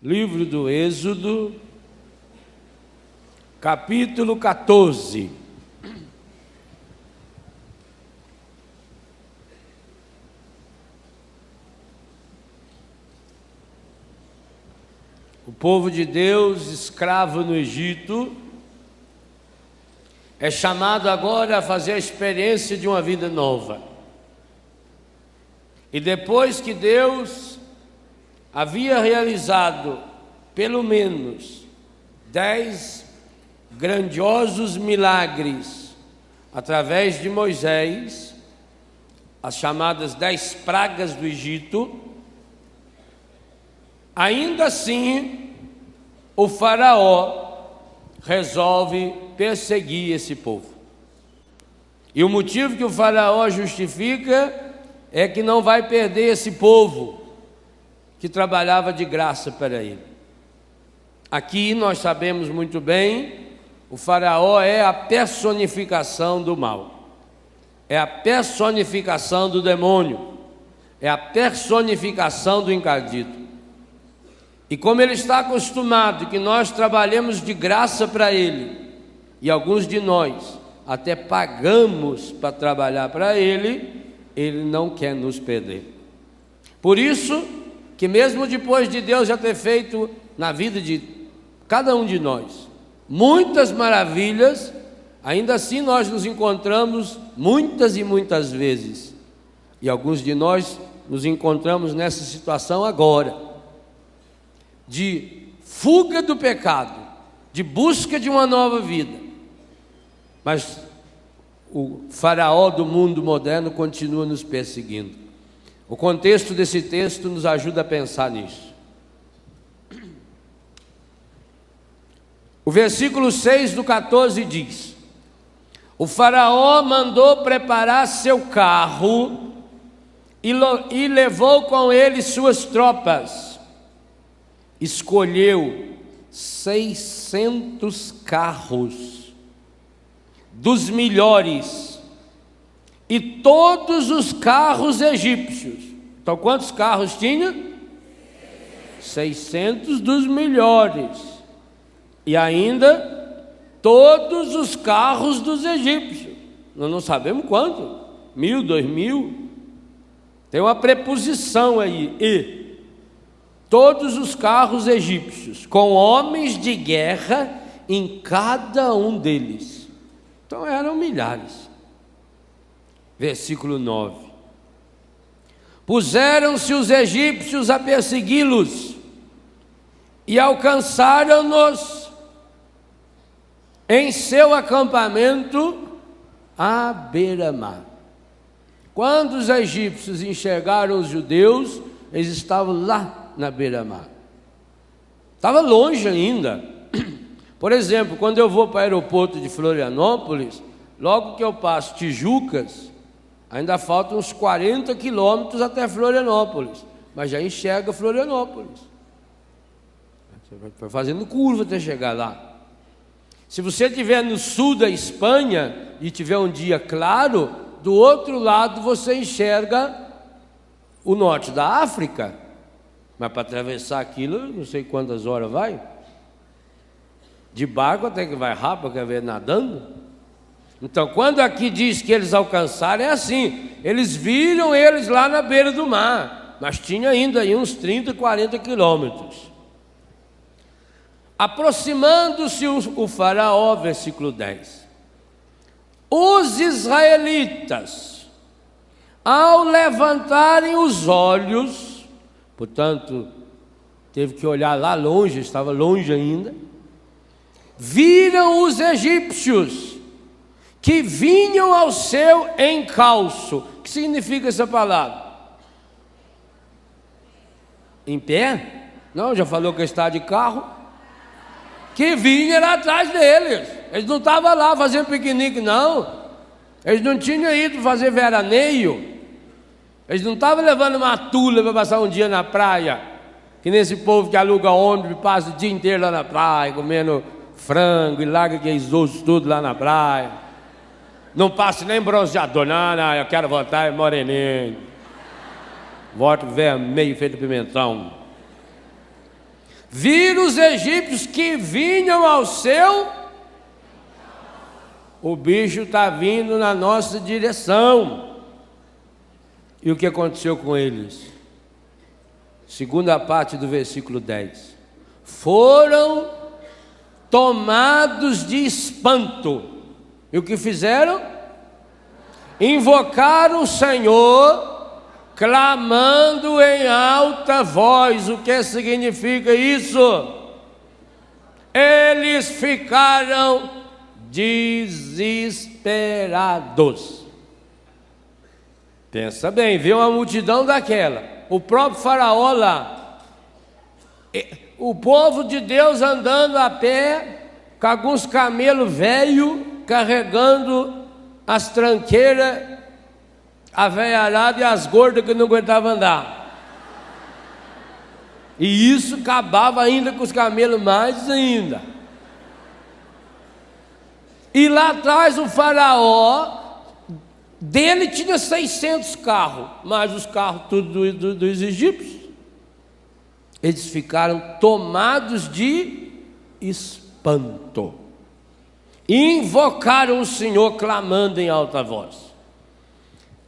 Livro do Êxodo, capítulo 14. O povo de Deus, escravo no Egito, é chamado agora a fazer a experiência de uma vida nova. E depois que Deus havia realizado pelo menos 10 grandiosos milagres através de Moisés, as chamadas 10 pragas do Egito, ainda assim o faraó resolve perseguir esse povo. E o motivo que o faraó justifica é que não vai perder esse povo que trabalhava de graça para ele. Aqui nós sabemos muito bem, o faraó é a personificação do mal, é a personificação do demônio, é a personificação do encardido. E como ele está acostumado que nós trabalhemos de graça para ele, e alguns de nós até pagamos para trabalhar para ele, ele não quer nos perder. Por isso que mesmo depois de Deus já ter feito na vida de cada um de nós muitas maravilhas, ainda assim nós nos encontramos muitas e muitas vezes, e alguns de nós nos encontramos nessa situação agora, de fuga do pecado, de busca de uma nova vida, mas o faraó do mundo moderno continua nos perseguindo. O contexto desse texto nos ajuda a pensar nisso. O versículo 6 do 14 diz: o faraó mandou preparar seu carro e levou com ele suas tropas. Escolheu 600 carros dos melhores e todos os carros egípcios. Então quantos carros tinha? 600 dos melhores. E ainda todos os carros dos egípcios. Nós não sabemos quanto, 1.000, 2.000. Tem uma preposição aí, e todos os carros egípcios, com homens de guerra em cada um deles. Então eram milhares. Versículo 9: puseram-se os egípcios a persegui-los e alcançaram-nos em seu acampamento à beira-mar. Quando os egípcios enxergaram os judeus, eles estavam lá na beira-mar. Estava longe ainda. Por exemplo, quando eu vou para o aeroporto de Florianópolis, logo que eu passo Tijucas, ainda faltam uns 40 quilômetros até Florianópolis, mas já enxerga Florianópolis. Você vai fazendo curva até chegar lá. Se você estiver no sul da Espanha e tiver um dia claro, do outro lado você enxerga o norte da África. Mas para atravessar aquilo, não sei quantas horas vai. De barco até que vai rápido, quer ver nadando. Então, quando aqui diz que eles alcançaram, é assim: eles viram eles lá na beira do mar, mas tinha ainda aí uns 30, 40 quilômetros. Aproximando-se o faraó, versículo 10, os israelitas, ao levantarem os olhos, portanto, teve que olhar lá longe, estava longe ainda, viram os egípcios que vinham ao seu encalço. O que significa essa palavra? Em pé? Não, já falou que está de carro. Que vinha lá atrás deles. Eles não estavam lá fazendo piquenique, não. Eles não tinham ido fazer veraneio. Eles não estavam levando uma tula para passar um dia na praia, que nesse povo que aluga ônibus passa o dia inteiro lá na praia, comendo frango e larga aqueles ossos tudo lá na praia. Não passa nem bronzeador, não, eu quero voltar moreninho. Voto vermelho feito pimentão. viram os egípcios que vinham ao seu. O bicho está vindo na nossa direção. E o que aconteceu com eles? Segunda parte do versículo 10. Foram tomados de espanto. E o que fizeram? Invocaram o Senhor, clamando em alta voz. O que significa isso? Eles ficaram desesperados. Pensa bem, viu uma multidão daquela, o próprio faraó lá, o povo de Deus andando a pé, com alguns camelos velhos, carregando as tranqueiras, a velharada e as gordas que não aguentavam andar. E isso acabava ainda com os camelos mais ainda. E lá atrás o faraó, dele tinha 600 carros, mas os carros tudo dos egípcios. Eles ficaram tomados de espanto. Invocaram o Senhor clamando em alta voz.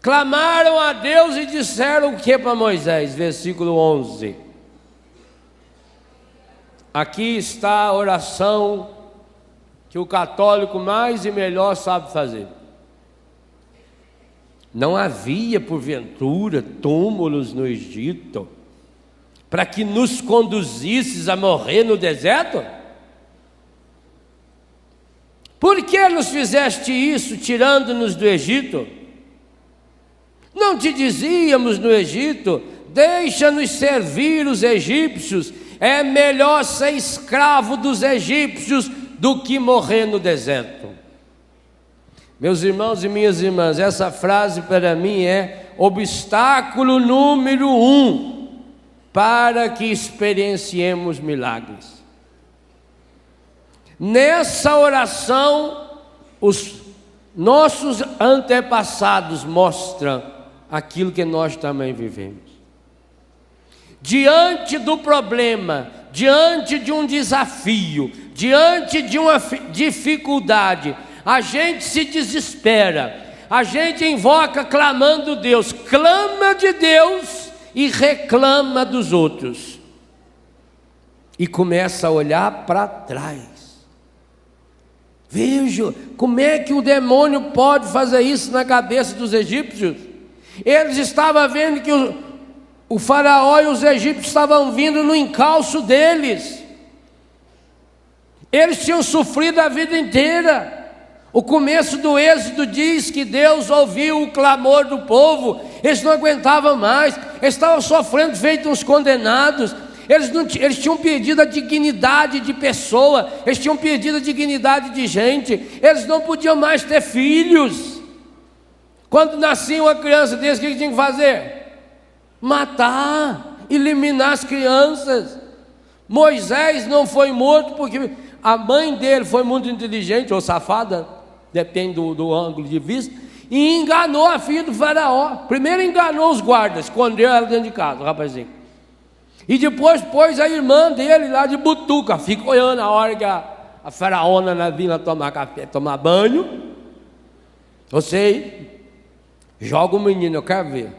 Clamaram a Deus e disseram o que para Moisés? Versículo 11. Aqui está a oração que o católico mais e melhor sabe fazer. Não havia, porventura, túmulos no Egito, para que nos conduzisses a morrer no deserto? Por que nos fizeste isso, tirando-nos do Egito? Não te dizíamos no Egito, deixa-nos servir os egípcios, é melhor ser escravo dos egípcios do que morrer no deserto. Meus irmãos e minhas irmãs, essa frase para mim é obstáculo número 1 para que experienciemos milagres. Nessa oração, os nossos antepassados mostram aquilo que nós também vivemos. Diante do problema, diante de um desafio, diante de uma dificuldade, a gente se desespera, a gente invoca clamando Deus, clama de Deus e reclama dos outros, e começa a olhar para trás. Veja como é que o demônio pode fazer isso na cabeça dos egípcios. Eles estavam vendo que o faraó e os egípcios estavam vindo no encalço deles. Eles tinham sofrido a vida inteira. O começo do Êxodo diz que Deus ouviu o clamor do povo. Eles não aguentavam mais, eles estavam sofrendo feito uns condenados. Eles tinham perdido a dignidade de pessoa, eles tinham perdido a dignidade de gente. Eles não podiam mais ter filhos. Quando nascia uma criança desse, o que tinha que fazer? Matar, eliminar as crianças. Moisés não foi morto porque a mãe dele foi muito inteligente ou safada, depende do ângulo de vista, e enganou a filha do faraó. Primeiro enganou os guardas, escondeu ela dentro de casa, o rapazinho. E depois pôs a irmã dele lá de butuca, fica olhando a hora que a faraona vinha tomar café, tomar banho. Você joga o menino, eu quero ver.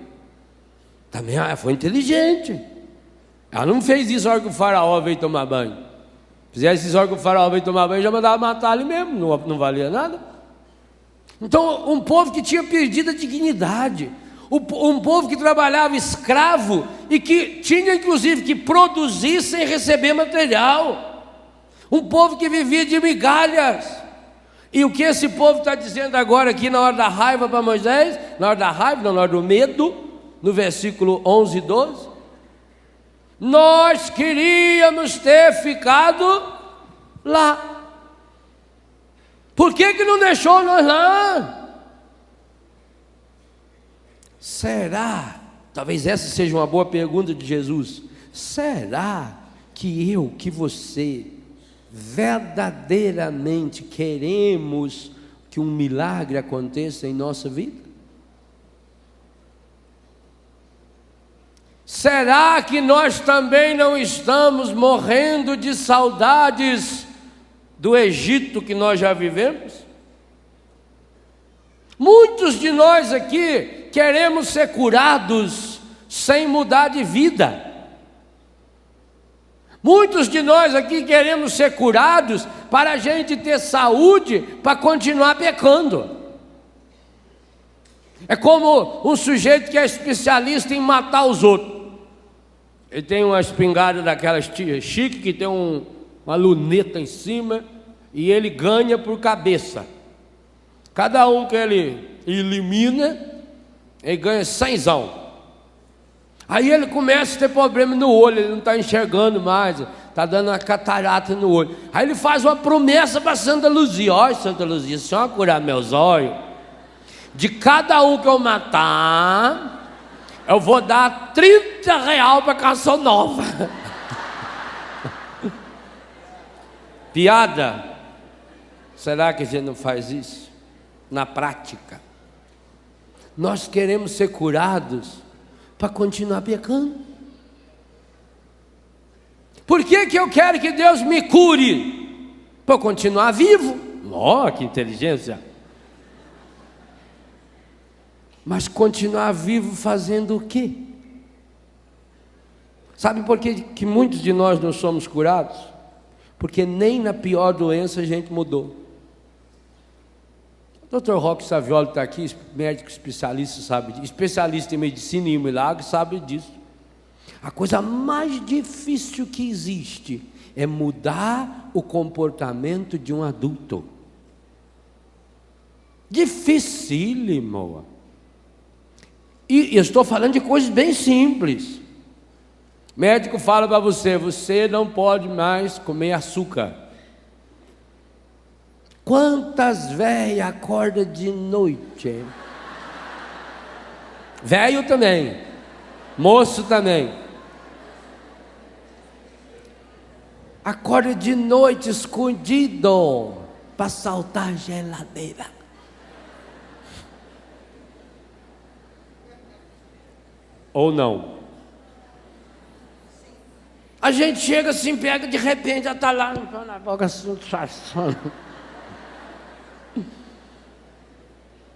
Também ela foi inteligente. Ela não fez isso na hora que o faraó veio tomar banho. Fizesse isso na hora que o faraó veio tomar banho, já mandava matar ele mesmo, não valia nada. Então, um povo que tinha perdido a dignidade, um povo que trabalhava escravo e que tinha inclusive que produzir sem receber material, um povo que vivia de migalhas. E o que esse povo está dizendo agora aqui na hora da raiva para Moisés? Na hora da raiva, não, na hora do medo, no versículo 11 e 12: nós queríamos ter ficado lá. Por que não deixou nós lá? Será? Talvez essa seja uma boa pergunta de Jesus. Será que você verdadeiramente queremos que um milagre aconteça em nossa vida? Será que nós também não estamos morrendo de saudades do Egito que nós já vivemos? Muitos de nós aqui queremos ser curados sem mudar de vida. Muitos de nós aqui queremos ser curados para a gente ter saúde para continuar pecando. É como um sujeito que é especialista em matar os outros. Ele tem uma espingarda daquelas chique que tem uma luneta em cima e ele ganha por cabeça. Cada um que ele elimina, ele ganha 100. Aí ele começa a ter problema no olho, ele não está enxergando mais, está dando uma catarata no olho. Aí ele faz uma promessa para Santa Luzia: olha, Santa Luzia, se a senhora curar meus olhos, de cada um que eu matar, eu vou dar R$30 para canção nova. Piada? Será que a gente não faz isso? Na prática, nós queremos ser curados para continuar pecando. Por que eu quero que Deus me cure? Para eu continuar vivo. Oh, que inteligência! Mas continuar vivo fazendo o quê? Sabe por que muitos de nós não somos curados? Porque nem na pior doença a gente mudou. O Dr. Roque Savioli está aqui, médico especialista, sabe disso, especialista em medicina e milagre, sabe disso. A coisa mais difícil que existe é mudar o comportamento de um adulto. Dificílimo. E eu estou falando de coisas bem simples. Médico fala para você: você não pode mais comer açúcar. Quantas velhas acordam de noite? Velho também, moço também. Acorda de noite escondido para saltar a geladeira. Ou não? A gente chega assim, pega, de repente já está lá na boca assim, disfarçando.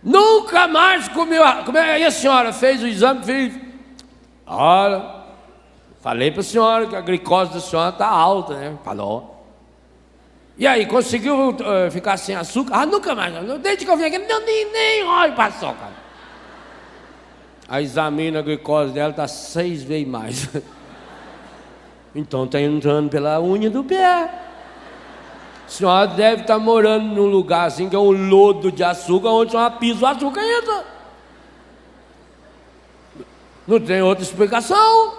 Nunca mais comeu. Aí a senhora fez o exame, fez. Olha, falei para a senhora que a glicose da senhora está alta, né? Falou. E aí, conseguiu ficar sem açúcar? Ah, nunca mais. Desde que eu vim aqui, não, nem olho para açúcar. Aí examina a glicose dela, está 6 vezes mais. Então está entrando pela unha do pé. A senhora deve estar morando num lugar assim que é um lodo de açúcar, onde a senhora pisa o açúcar e entra. Não tem outra explicação.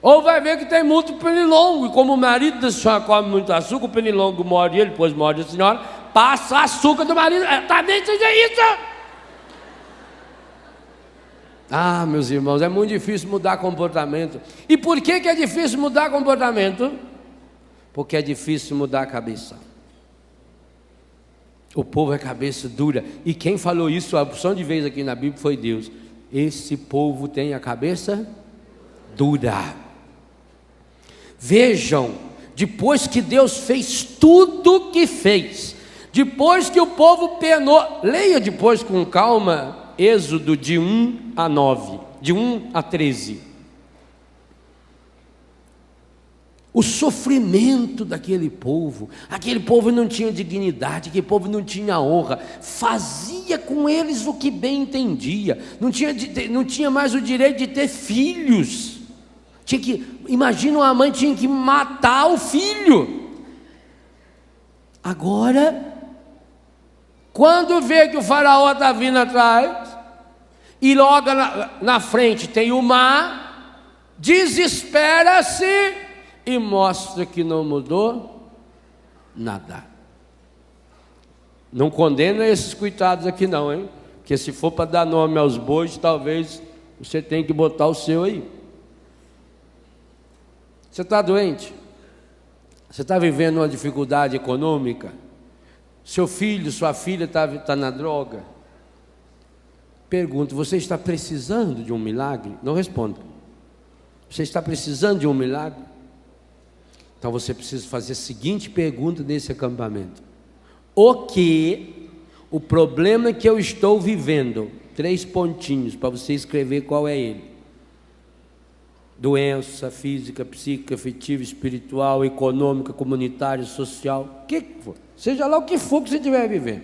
Ou vai ver que tem muito pernilongo, e como o marido da senhora come muito açúcar, o pernilongo morde ele, depois morde a senhora, passa açúcar do marido. Também seja isso. Ah, meus irmãos, é muito difícil mudar comportamento. E por que é difícil mudar comportamento? Porque é difícil mudar a cabeça. O povo é cabeça dura. E quem falou isso a opção de vez aqui na Bíblia foi Deus. Esse povo tem a cabeça dura. Vejam, depois que Deus fez tudo o que fez, depois que o povo penou, leia depois com calma Êxodo de 1 a 9, de 1 a 13. O sofrimento daquele povo, aquele povo não tinha dignidade, aquele povo não tinha honra, fazia com eles o que bem entendia, não tinha mais o direito de ter filhos, imagina uma mãe tinha que matar o filho. Agora, quando vê que o faraó está vindo atrás, e logo na frente tem o mar, desespera-se, e mostra que não mudou nada. Não condena esses coitados aqui não, hein? Porque se for para dar nome aos bois, talvez você tenha que botar o seu aí. Você está doente? Você está vivendo uma dificuldade econômica? Seu filho, sua filha está na droga? Pergunto, você está precisando de um milagre? Não responda. Você está precisando de um milagre? Então você precisa fazer a seguinte pergunta nesse acampamento: o problema que eu estou vivendo, 3 pontinhos para você escrever qual é ele: doença física, psíquica, afetiva, espiritual, econômica, comunitária, social, o que for, seja lá o que for que você estiver vivendo.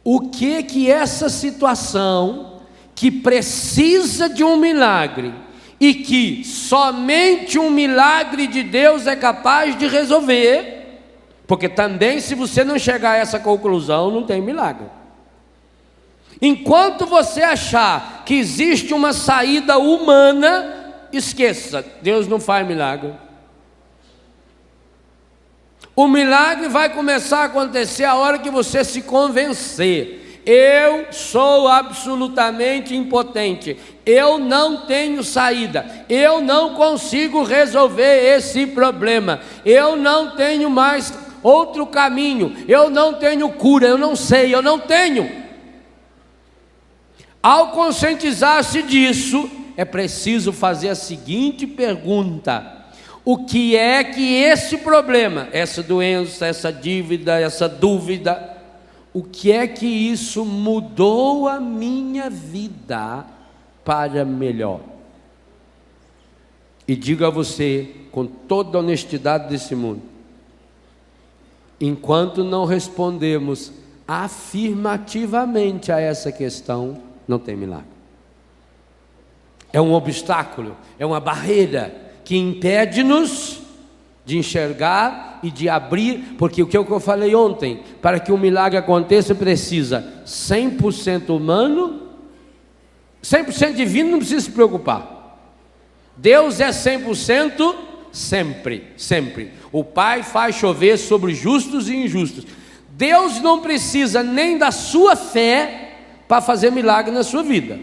O que essa situação que precisa de um milagre e que somente um milagre de Deus é capaz de resolver, porque também se você não chegar a essa conclusão, não tem milagre. Enquanto você achar que existe uma saída humana, esqueça, Deus não faz milagre. O milagre vai começar a acontecer a hora que você se convencer: eu sou absolutamente impotente, eu não tenho saída, eu não consigo resolver esse problema, eu não tenho mais outro caminho, eu não tenho cura, eu não sei, eu não tenho. Ao conscientizar-se disso, é preciso fazer a seguinte pergunta: o que é que esse problema, essa doença, essa dívida, essa dúvida, o que é que isso mudou a minha vida para melhor? E digo a você, com toda a honestidade desse mundo, enquanto não respondemos afirmativamente a essa questão, não tem milagre. É um obstáculo, é uma barreira que impede-nos de enxergar e de abrir, porque o que eu falei ontem, para que o milagre aconteça precisa 100% humano, 100% divino, não precisa se preocupar. Deus é 100% sempre, sempre. O Pai faz chover sobre justos e injustos. Deus não precisa nem da sua fé para fazer milagre na sua vida.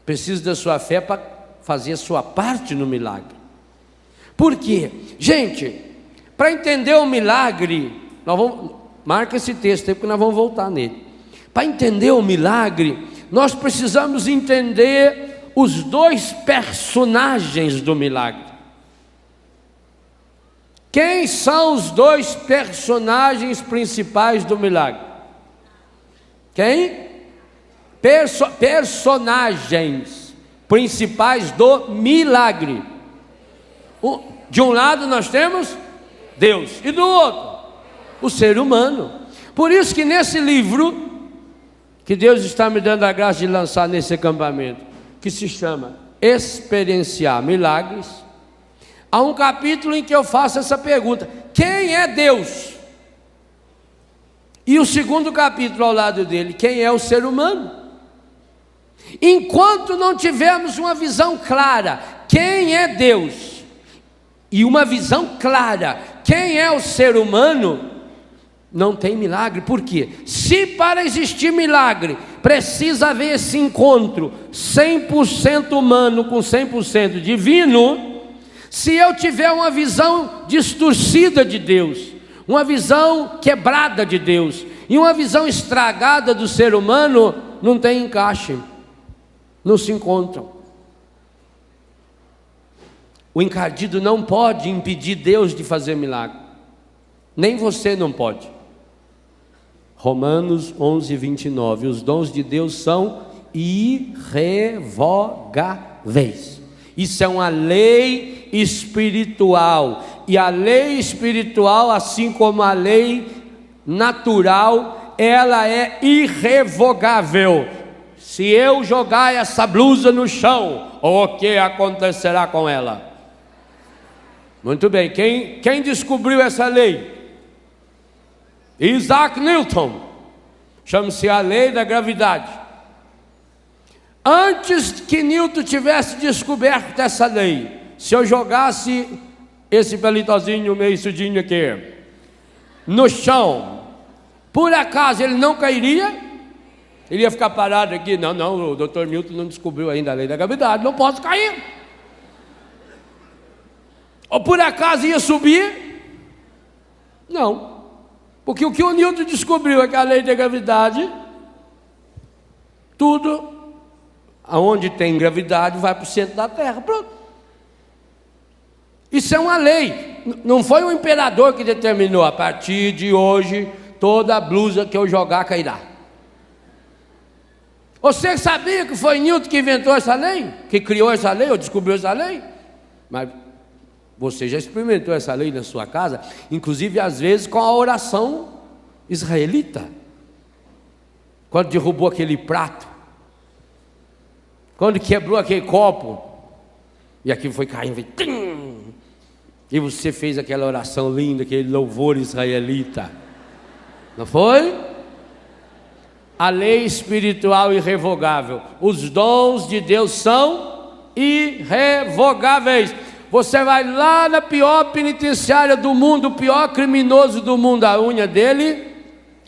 Precisa da sua fé para fazer a sua parte no milagre. Por quê? Gente, para entender o milagre, marca esse texto aí porque nós vamos voltar nele. Para entender o milagre, nós precisamos entender os 2 personagens do milagre. Quem são os 2 personagens principais do milagre? Quem? Personagens principais do milagre. De um lado nós temos Deus, e do outro o ser humano. Por isso que nesse livro que Deus está me dando a graça de lançar nesse acampamento, que se chama Experienciar Milagres, há um capítulo em que eu faço essa pergunta: quem é Deus? E o segundo capítulo ao lado dele: quem é o ser humano? Enquanto não tivermos uma visão clara, quem é Deus, e uma visão clara, quem é o ser humano, não tem milagre. Por quê? Se para existir milagre precisa haver esse encontro 100% humano com 100% divino, se eu tiver uma visão distorcida de Deus, uma visão quebrada de Deus e uma visão estragada do ser humano, não tem encaixe, não se encontram. O encardido não pode impedir Deus de fazer milagre, nem você não pode. Romanos 11:29, os dons de Deus são irrevogáveis. Isso é uma lei espiritual, e a lei espiritual, assim como a lei natural, ela é irrevogável. Se eu jogar essa blusa no chão, o que acontecerá com ela? Muito bem, quem descobriu essa lei? Isaac Newton. Chama-se a lei da gravidade. Antes que Newton tivesse descoberto essa lei, se eu jogasse esse pelitozinho meio sudinho aqui no chão, por acaso ele não cairia? Ele ia ficar parado aqui? Não, o Dr. Newton não descobriu ainda a lei da gravidade, não posso cair. Ou por acaso ia subir? Não. Porque o que o Newton descobriu é que a lei da gravidade, tudo Aonde tem gravidade vai para o centro da Terra, pronto. Isso é uma lei, não foi o imperador que determinou, a partir de hoje, toda a blusa que eu jogar cairá. Você sabia que foi Newton que inventou essa lei? Que criou essa lei, ou descobriu essa lei? Mas você já experimentou essa lei na sua casa, inclusive às vezes com a oração israelita. Quando derrubou aquele prato, quando quebrou aquele copo, e aquilo foi caindo, e você fez aquela oração linda, aquele louvor israelita, não foi? A lei espiritual irrevogável, os dons de Deus são irrevogáveis. Você vai lá na pior penitenciária do mundo, o pior criminoso do mundo, a unha dele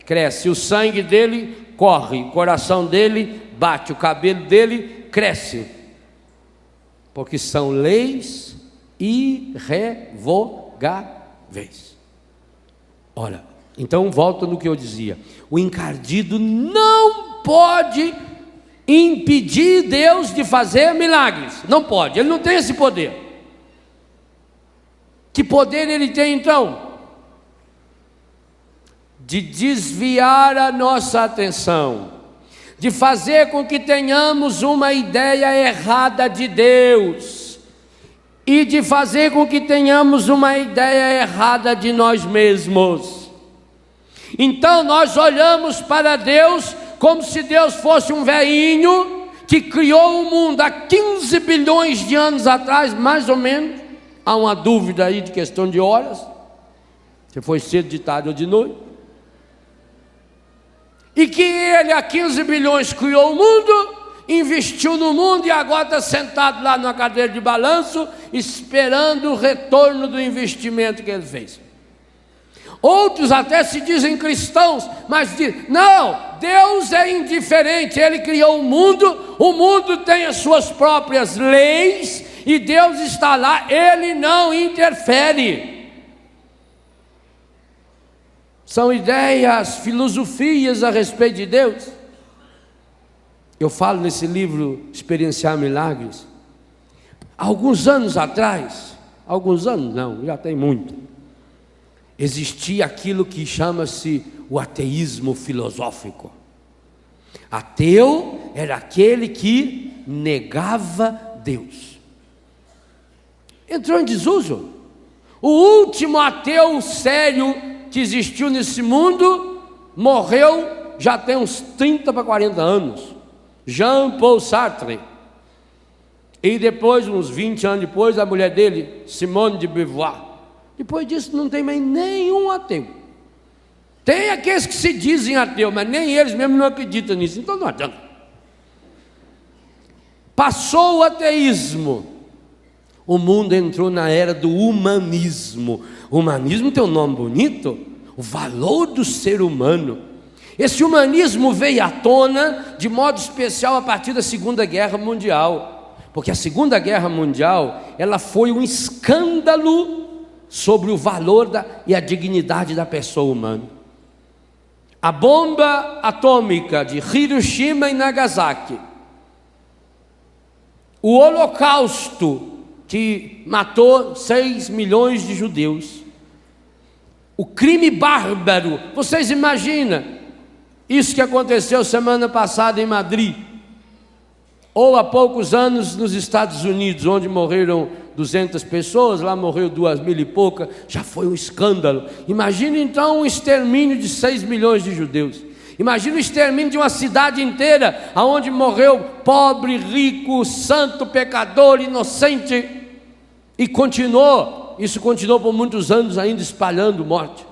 cresce, o sangue dele corre, o coração dele bate, o cabelo dele cresce, porque são leis irrevogáveis. Ora, então volto no que eu dizia, o encardido não pode impedir Deus de fazer milagres, não pode, ele não tem esse poder. Que poder ele tem então? De desviar a nossa atenção, de fazer com que tenhamos uma ideia errada de Deus, e de fazer com que tenhamos uma ideia errada de nós mesmos. Então nós olhamos para Deus como se Deus fosse um velhinho que criou o mundo há 15 bilhões de anos atrás, mais ou menos. Há uma dúvida aí de questão de horas, se foi cedo, de tarde ou de noite. E que ele há 15 bilhões criou o mundo, investiu no mundo e agora está sentado lá numa cadeira de balanço, esperando o retorno do investimento que ele fez. Outros até se dizem cristãos, mas dizem, não, Deus é indiferente, Ele criou o mundo tem as suas próprias leis, e Deus está lá, Ele não interfere. São ideias, filosofias a respeito de Deus. Eu falo nesse livro, Experienciar Milagres. Alguns anos atrás, alguns anos não, já tem muito, existia aquilo que chama-se o ateísmo filosófico. Ateu era aquele que negava Deus. Entrou em desuso. O último ateu sério que existiu nesse mundo morreu já tem uns 30 para 40 anos. Jean-Paul Sartre. E depois, uns 20 anos depois, a mulher dele, Simone de Beauvoir. Depois disso não tem mais nenhum ateu. Tem aqueles que se dizem ateu, mas nem eles mesmos não acreditam nisso, então não adianta. Passou o ateísmo, o mundo entrou na era do humanismo. O humanismo tem um nome bonito, o valor do ser humano. Esse humanismo veio à tona de modo especial a partir da Segunda Guerra Mundial, porque a Segunda Guerra Mundial, ela foi um escândalo sobre o valor e a dignidade da pessoa humana. A bomba atômica de Hiroshima e Nagasaki, o Holocausto que matou 6 milhões de judeus, o crime bárbaro, vocês imaginam isso que aconteceu semana passada em Madrid, ou há poucos anos nos Estados Unidos, onde morreram 200 pessoas, lá morreu 2.000 e pouca, já foi um escândalo. Imagina então um extermínio de 6 milhões de judeus. Imagina o extermínio de uma cidade inteira, onde morreu pobre, rico, santo, pecador, inocente, e isso continuou por muitos anos ainda espalhando morte.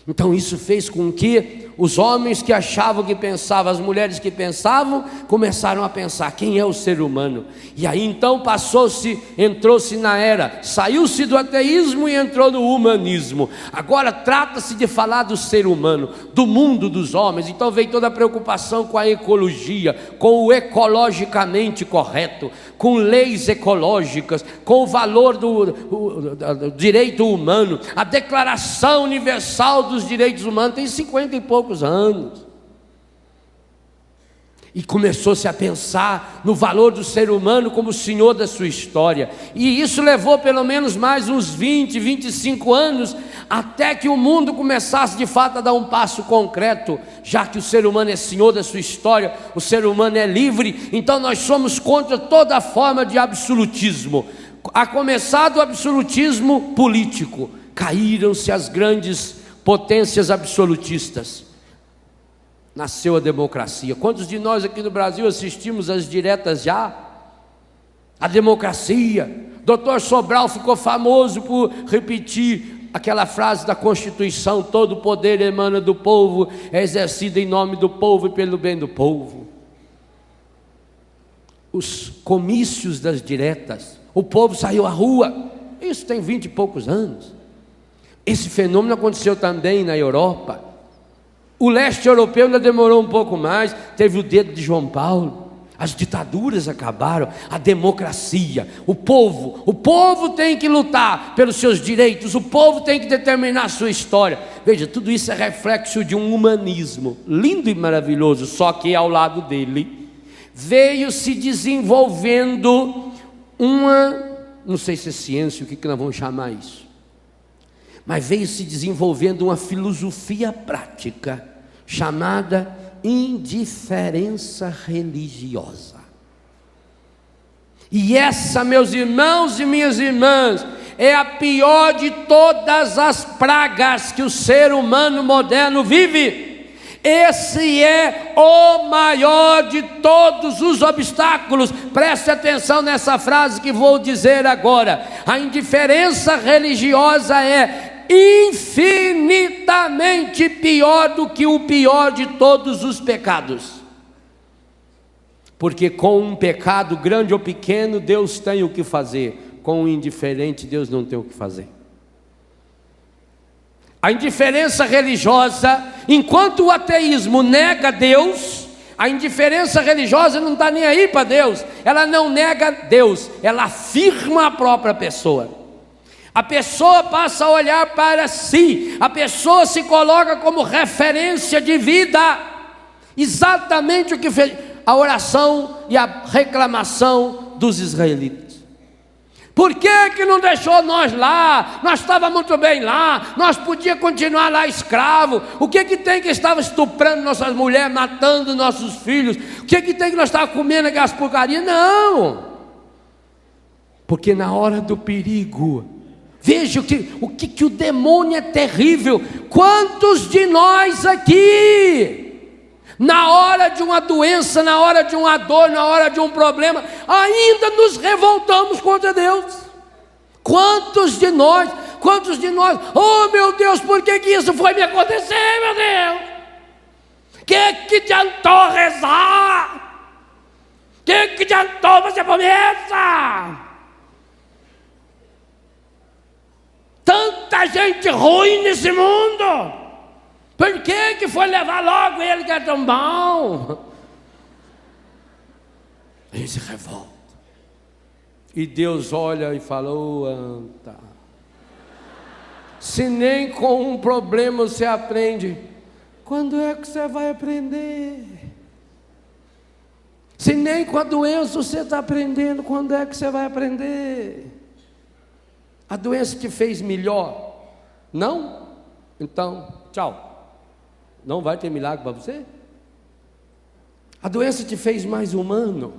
Então isso fez com que os homens que achavam que pensavam, as mulheres que pensavam, começaram a pensar, quem é o ser humano? E aí então entrou-se na era, saiu-se do ateísmo e entrou no humanismo. Agora trata-se de falar do ser humano, do mundo dos homens. Então veio toda a preocupação com a ecologia, com o ecologicamente correto, com leis ecológicas, com o valor do direito humano, a Declaração Universal dos Direitos Humanos tem 50 e poucos anos. E começou-se a pensar no valor do ser humano como senhor da sua história. E isso levou pelo menos mais uns 20, 25 anos, até que o mundo começasse de fato a dar um passo concreto. Já que o ser humano é senhor da sua história, o ser humano é livre, então nós somos contra toda forma de absolutismo. A começar do absolutismo político. Caíram-se as grandes potências absolutistas. Nasceu a democracia. Quantos de nós aqui no Brasil assistimos às diretas já? A democracia. Dr. Sobral ficou famoso por repetir aquela frase da Constituição: todo o poder emana do povo, é exercido em nome do povo e pelo bem do povo. Os comícios das diretas, o povo saiu à rua. Isso tem 20 e poucos anos. Esse fenômeno aconteceu também na Europa. O leste europeu ainda demorou um pouco mais, teve o dedo de João Paulo. As ditaduras acabaram, a democracia, o povo tem que lutar pelos seus direitos, o povo tem que determinar a sua história. Veja, tudo isso é reflexo de um humanismo lindo e maravilhoso, só que ao lado dele veio se desenvolvendo não sei se é ciência, o que nós vamos chamar isso, mas veio se desenvolvendo uma filosofia prática chamada indiferença religiosa. E essa, meus irmãos e minhas irmãs, é a pior de todas as pragas que o ser humano moderno vive. Esse é o maior de todos os obstáculos. Preste atenção nessa frase que vou dizer agora. A indiferença religiosa é infinitamente pior do que o pior de todos os pecados. Porque com um pecado grande ou pequeno, Deus tem o que fazer. Com um indiferente, Deus não tem o que fazer. A indiferença religiosa, enquanto o ateísmo nega Deus, a indiferença religiosa não está nem aí para Deus. Ela não nega Deus, ela afirma a própria pessoa. A pessoa passa a olhar para si, a pessoa se coloca como referência de vida. Exatamente o que fez a oração e a reclamação dos israelitas. Por que não deixou nós lá? Nós estávamos muito bem lá, nós podíamos continuar lá escravo. O que tem que estava estuprando nossas mulheres, matando nossos filhos? O que tem que nós estávamos comendo aquelas porcarias? Não, porque na hora do perigo, veja o que o demônio é terrível. Quantos de nós aqui, na hora de uma doença, na hora de uma dor, na hora de um problema, ainda nos revoltamos contra Deus? Quantos de nós, oh meu Deus, por que isso foi me acontecer, meu Deus? Que adiantou rezar? Que adiantou fazer promessa? Tanta gente ruim nesse mundo, por que foi levar logo ele que é tão bom? A gente se revolta, e Deus olha e fala: ô anta, se nem com um problema você aprende, quando é que você vai aprender? Se nem com a doença você está aprendendo, quando é que você vai aprender? A doença te fez melhor? Não? Então, tchau. Não vai ter milagre para você? A doença te fez mais humano?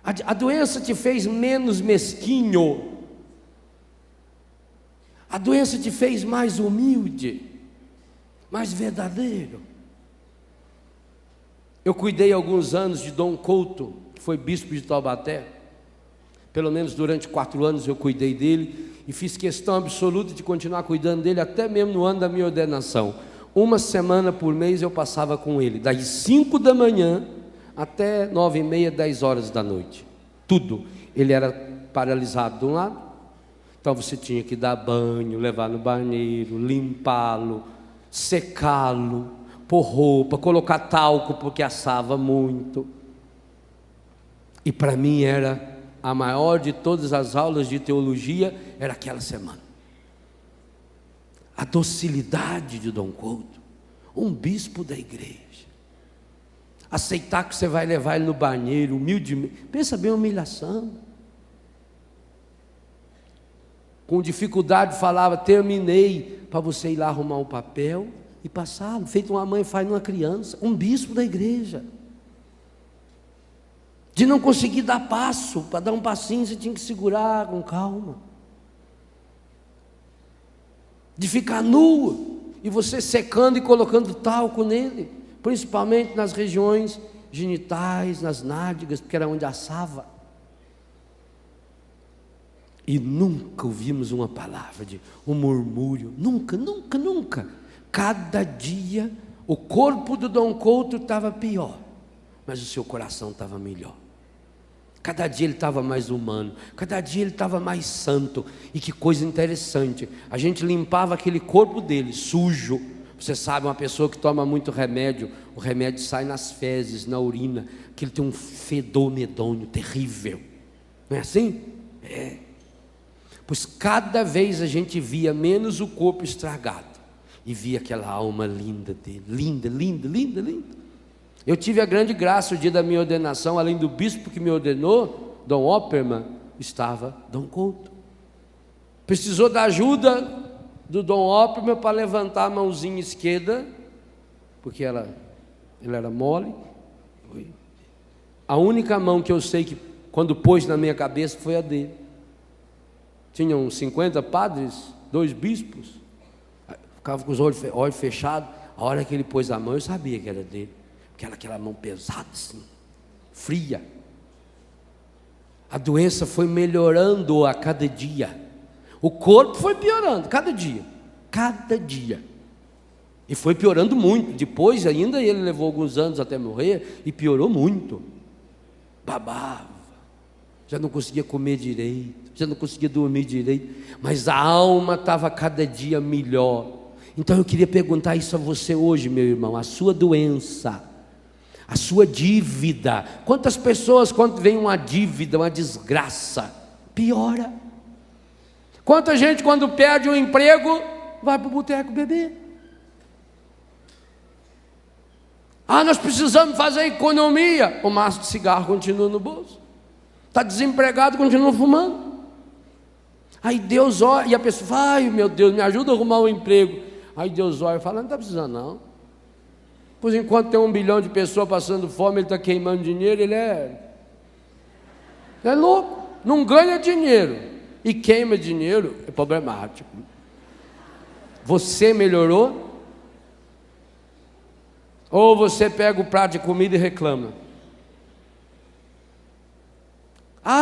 A doença te fez menos mesquinho? A doença te fez mais humilde? Mais verdadeiro? Eu cuidei alguns anos de Dom Couto, que foi bispo de Taubaté. Pelo menos durante 4 anos eu cuidei dele, e fiz questão absoluta de continuar cuidando dele, até mesmo no ano da minha ordenação. 1 semana por mês eu passava com ele, das 5 da manhã até 9h30, 10 horas da noite. Tudo. Ele era paralisado de um lado, então você tinha que dar banho, levar no banheiro, limpá-lo, secá-lo, pôr roupa, colocar talco porque assava muito. E para mim era a maior de todas as aulas de teologia, era aquela semana. A docilidade de Dom Couto, um bispo da igreja. aceitar que você vai levar ele no banheiro, humildemente. Pensa bem a humilhação. Com dificuldade falava, terminei, para você ir lá arrumar um papel e passá-lo, feito uma mãe faz numa criança, um bispo da igreja. De não conseguir dar passo, para dar um passinho você tinha que segurar com calma. De ficar nu, e você secando e colocando talco nele, principalmente nas regiões genitais, nas nádegas, porque era onde assava. E nunca ouvimos uma palavra de um murmúrio, nunca, nunca, nunca. Cada dia o corpo do Dom Couto estava pior, mas o seu coração estava melhor. Cada dia ele estava mais humano, cada dia ele estava mais santo. E que coisa interessante, a gente limpava aquele corpo dele, sujo. Você sabe, uma pessoa que toma muito remédio, o remédio sai nas fezes, na urina, que ele tem um fedor medonho, terrível. Não é assim? É. Pois cada vez a gente via menos o corpo estragado e via aquela alma linda dele, linda, linda, linda, linda. Eu tive a grande graça, o dia da minha ordenação, além do bispo que me ordenou, Dom Opperman, estava Dom Couto. Precisou da ajuda do Dom Opperman para levantar a mãozinha esquerda, porque ele era mole. A única mão que eu sei que quando pôs na minha cabeça foi a dele. Tinham 50 padres, 2 bispos, ficava com os olhos fechados. A hora que ele pôs a mão, eu sabia que era dele, porque era aquela mão pesada assim, fria. A doença foi melhorando a cada dia, o corpo foi piorando, cada dia, e foi piorando muito. Depois ainda ele levou alguns anos até morrer, e piorou muito, babava, já não conseguia comer direito, já não conseguia dormir direito, mas a alma estava cada dia melhor. Então eu queria perguntar isso a você hoje, meu irmão, a sua doença, a sua dívida. Quantas pessoas, quando vem uma dívida, uma desgraça, piora? Quanta gente, quando perde um emprego, vai para o boteco beber? Nós precisamos fazer economia. O maço de cigarro continua no bolso. Está desempregado, continua fumando. Aí Deus olha, e a pessoa fala, ai meu Deus, me ajuda a arrumar um emprego. Aí Deus olha e fala, não está precisando não. Pois enquanto tem 1 bilhão de pessoas passando fome, ele está queimando dinheiro, ele é louco, não ganha dinheiro e queima dinheiro, é problemático. Você melhorou? Ou você pega o prato de comida e reclama?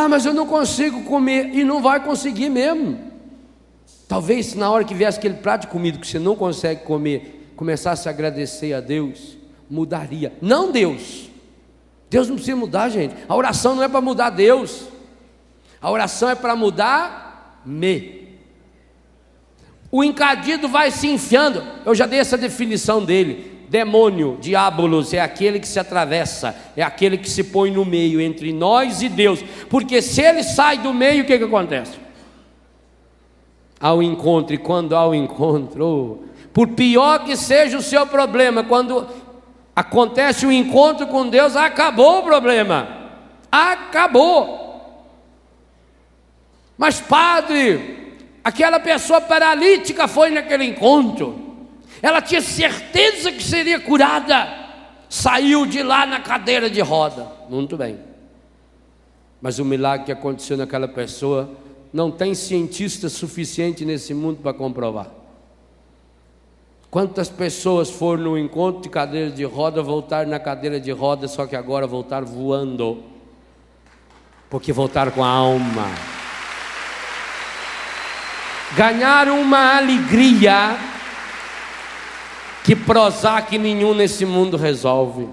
Mas eu não consigo comer, e não vai conseguir mesmo. Talvez na hora que viesse aquele prato de comida que você não consegue comer, começasse a agradecer a Deus, mudaria. Não Deus. Deus não precisa mudar, gente. A oração não é para mudar Deus. A oração é para mudar me. O encadido vai se enfiando. Eu já dei essa definição dele. Demônio, diabolos, é aquele que se atravessa, é aquele que se põe no meio entre nós e Deus, porque se ele sai do meio, o que acontece? Ao encontro, e quando há o encontro, por pior que seja o seu problema, quando acontece o encontro com Deus, acabou o problema, acabou. Mas padre, aquela pessoa paralítica foi naquele encontro, ela tinha certeza que seria curada, saiu de lá na cadeira de roda. Muito bem, mas o milagre que aconteceu naquela pessoa, não tem cientista suficiente nesse mundo para comprovar. Quantas pessoas foram no encontro de cadeira de roda, voltaram na cadeira de roda, só que agora voltaram voando, porque voltaram com a alma, ganharam uma alegria que Prozac nenhum nesse mundo resolve.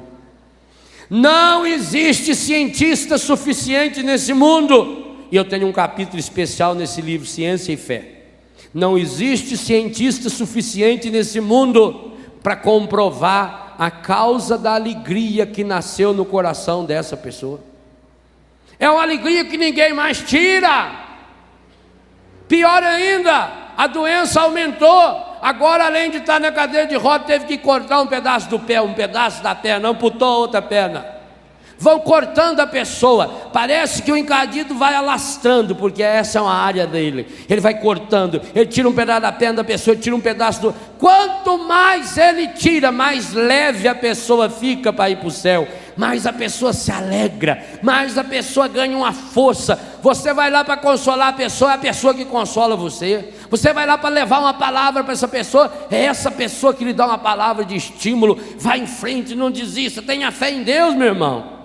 Não existe cientista suficiente nesse mundo, e eu tenho um capítulo especial nesse livro, Ciência e Fé. Não existe cientista suficiente nesse mundo para comprovar a causa da alegria que nasceu no coração dessa pessoa. É uma alegria que ninguém mais tira. Pior ainda, a doença aumentou, agora além de estar na cadeira de roda, teve que cortar um pedaço do pé, um pedaço da perna, amputou a outra perna. Vão cortando a pessoa, parece que o encadido vai alastrando, porque essa é uma área dele. Ele vai cortando, ele tira um pedaço da perna da pessoa, tira um pedaço do... Quanto mais ele tira, mais leve a pessoa fica para ir para o céu, mais a pessoa se alegra, mais a pessoa ganha uma força. Você vai lá para consolar a pessoa, é a pessoa que consola você. Você vai lá para levar uma palavra para essa pessoa, é essa pessoa que lhe dá uma palavra de estímulo. Vai em frente, não desista, tenha fé em Deus, meu irmão.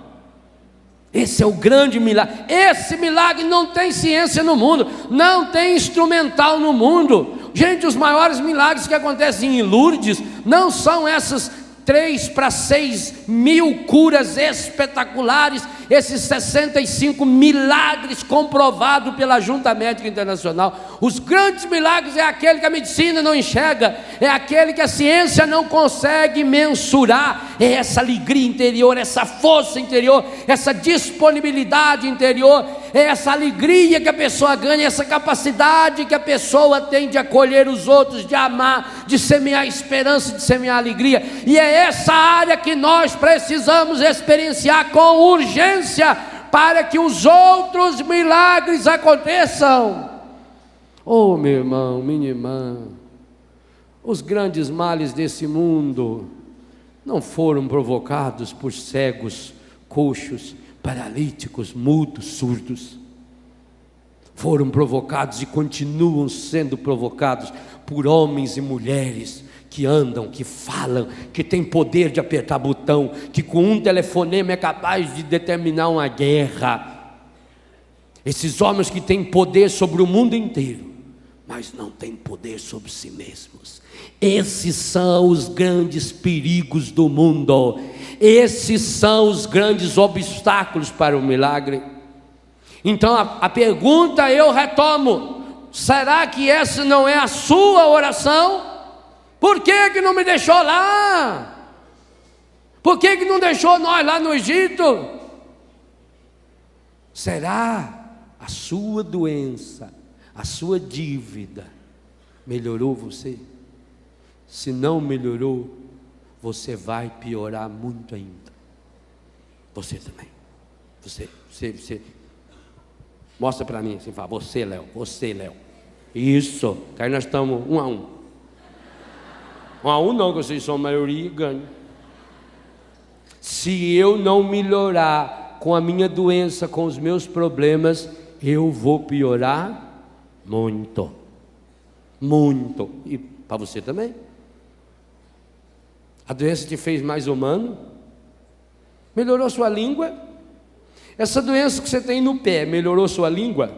Esse é o grande milagre. Esse milagre não tem ciência no mundo, não tem instrumental no mundo. Gente, os maiores milagres que acontecem em Lourdes não são essas 3 para 6 mil curas espetaculares, esses 65 milagres comprovados pela Junta Médica Internacional. Os grandes milagres é aquele que a medicina não enxerga, é aquele que a ciência não consegue mensurar. É essa alegria interior, essa força interior, essa disponibilidade interior, é essa alegria que a pessoa ganha, essa capacidade que a pessoa tem de acolher os outros, de amar, de semear esperança, de semear alegria. E é essa área que nós precisamos experienciar com urgência, para que os outros milagres aconteçam. Oh, meu irmão, minha irmã, os grandes males desse mundo não foram provocados por cegos, coxos, paralíticos, mudos, surdos. Foram provocados e continuam sendo provocados por homens e mulheres que andam, que falam, que têm poder de apertar botão, que com um telefonema é capaz de determinar uma guerra. Esses homens que têm poder sobre o mundo inteiro, mas não têm poder sobre si mesmos. Esses são os grandes perigos do mundo. Esses são os grandes obstáculos para o milagre. Então a pergunta eu retomo: será que essa não é a sua oração? Por que não me deixou lá? Por que não deixou nós lá no Egito? Será a sua doença, a sua dívida melhorou você? Se não melhorou, você vai piorar muito ainda. Você também. Você. Mostra para mim assim, fala, você, Léo. Isso, que aí nós estamos 1 a 1. 1 a 1 não, que vocês são a maioria e ganham. Se eu não melhorar com a minha doença, com os meus problemas, eu vou piorar muito. Muito. E para você também. A doença te fez mais humano? Melhorou sua língua? Essa doença que você tem no pé, melhorou sua língua?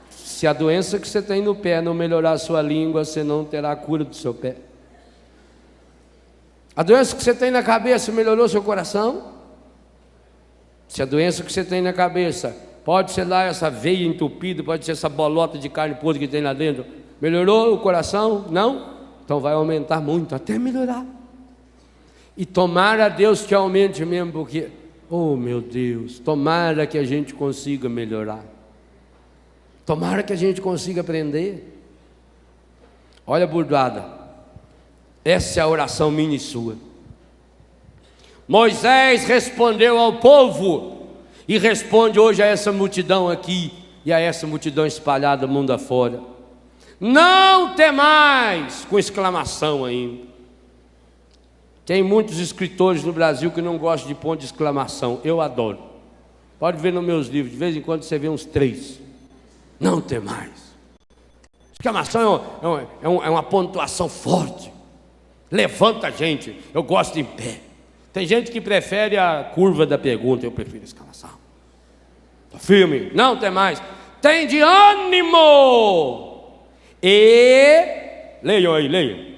Se a doença que você tem no pé não melhorar a sua língua, você não terá a cura do seu pé. A doença que você tem na cabeça melhorou seu coração? Se a doença que você tem na cabeça, pode ser lá essa veia entupida, pode ser essa bolota de carne podre que tem lá dentro, melhorou o coração? Não? Então vai aumentar muito, até melhorar. E tomara a Deus que aumente mesmo, porque, oh meu Deus, tomara que a gente consiga melhorar. Tomara que a gente consiga aprender. Olha, burdoada, essa é a oração minha e sua. Moisés respondeu ao povo, e responde hoje a essa multidão aqui, e a essa multidão espalhada mundo afora: não temais, com exclamação ainda. Tem muitos escritores no Brasil que não gostam de ponto de exclamação, eu adoro. Pode ver nos meus livros, de vez em quando você vê uns 3. Não temais. Exclamação é uma pontuação forte, levanta a gente. Eu gosto em pé. Tem gente que prefere a curva da pergunta, eu prefiro a exclamação. Firme, não temais, tem de ânimo. E, leiam aí, leiam.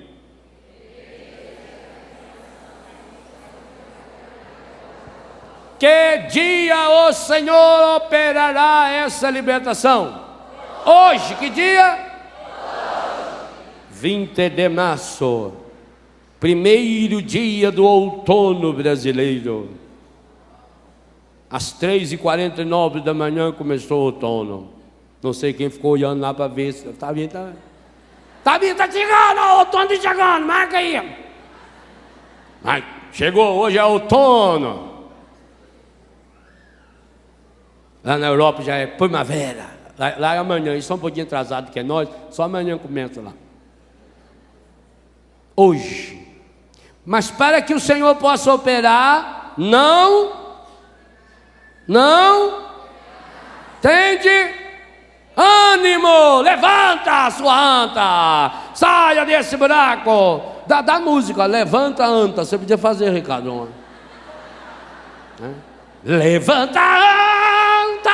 Que dia o Senhor operará essa libertação? Hoje, que dia? 20 de março, primeiro dia do outono brasileiro. Às 3h49 da manhã começou o outono. Não sei quem ficou olhando lá para ver se está Tabita chegando, o outono tá chegando, marca aí. Mas chegou, hoje é outono. Lá na Europa já é primavera. Lá é amanhã, eles são um pouquinho atrasados que é nós, só amanhã começa lá. Hoje. Mas para que o Senhor possa operar, tende ânimo, levanta sua anta, saia desse buraco. Da música, levanta anta, você podia fazer, Ricardo. Levanta anta.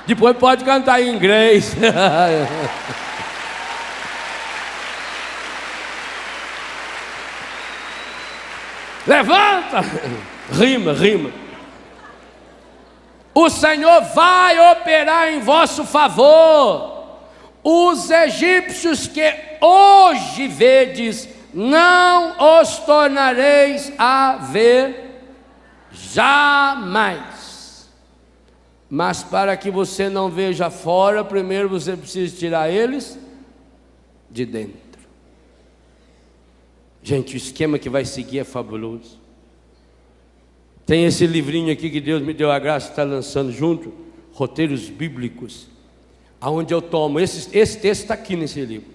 Depois pode cantar em inglês. Levanta! Rima. O Senhor vai operar em vosso favor. Os egípcios que hoje vedes, não os tornareis a ver jamais. Mas para que você não veja fora, primeiro você precisa tirar eles de dentro. Gente, o esquema que vai seguir é fabuloso. Tem esse livrinho aqui que Deus me deu a graça de estar lançando junto, Roteiros Bíblicos, aonde eu tomo, esse texto está aqui nesse livro,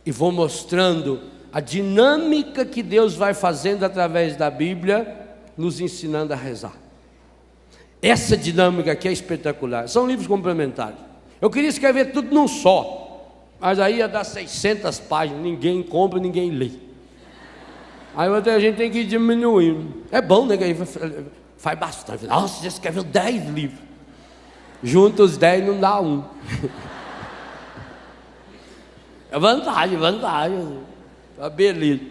e vou mostrando a dinâmica que Deus vai fazendo através da Bíblia, nos ensinando a rezar. Essa dinâmica aqui é espetacular, são livros complementares. Eu queria escrever tudo num só, mas aí ia dar 600 páginas, ninguém compra, ninguém lê. Aí a gente tem que ir diminuindo. É bom, né? Que aí faz bastante. Nossa, você escreveu 10 livros. Junta os 10 não dá um. É vantagem. Beleza.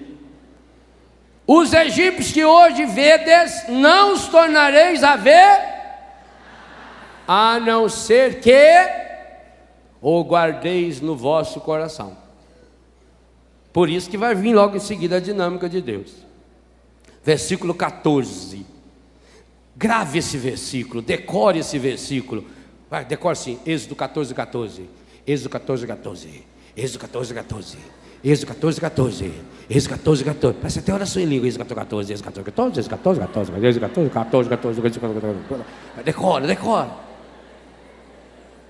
Os egípcios que hoje vedes, não os tornareis a ver, a não ser que o guardeis no vosso coração. Por isso que vai vir logo em seguida a dinâmica de Deus. Versículo 14. Grave esse versículo, decore esse versículo. Vai, decore assim, Êxodo 14, 14. Êxodo 14, 14. Êxodo 14, 14. Êxodo 14, 14. Êxodo 14, 14. Parece até oração em língua. Êxodo 14, 14. Êxodo 14, 14. Êxodo 14, 14. Êxodo 14, 14. Êxodo 14, 14. Decora.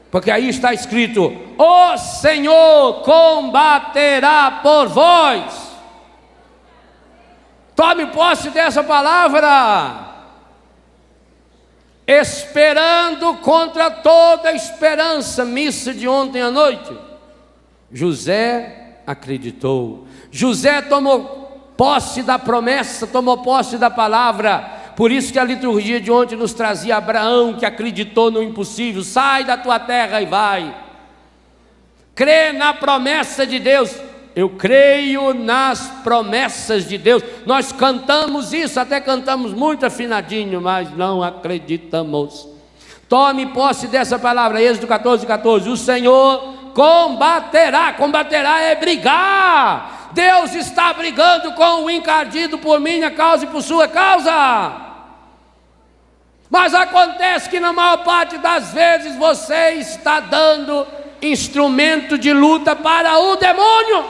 Porque aí está escrito: o Senhor combaterá por vós. Tome posse dessa palavra. Esperando contra toda esperança. Missa de ontem à noite. José acreditou. José tomou posse da promessa, tomou posse da palavra. Por isso que a liturgia de ontem nos trazia Abraão, que acreditou no impossível. Sai da tua terra e vai. Crê na promessa de Deus. Eu creio nas promessas de Deus. Nós cantamos isso, até cantamos muito afinadinho, mas não acreditamos. Tome posse dessa palavra. Êxodo 14, 14. O Senhor combaterá. Combaterá é brigar. Deus está brigando com o encardido por minha causa e por sua causa. Mas acontece que na maior parte das vezes você está dando instrumento de luta para o demônio,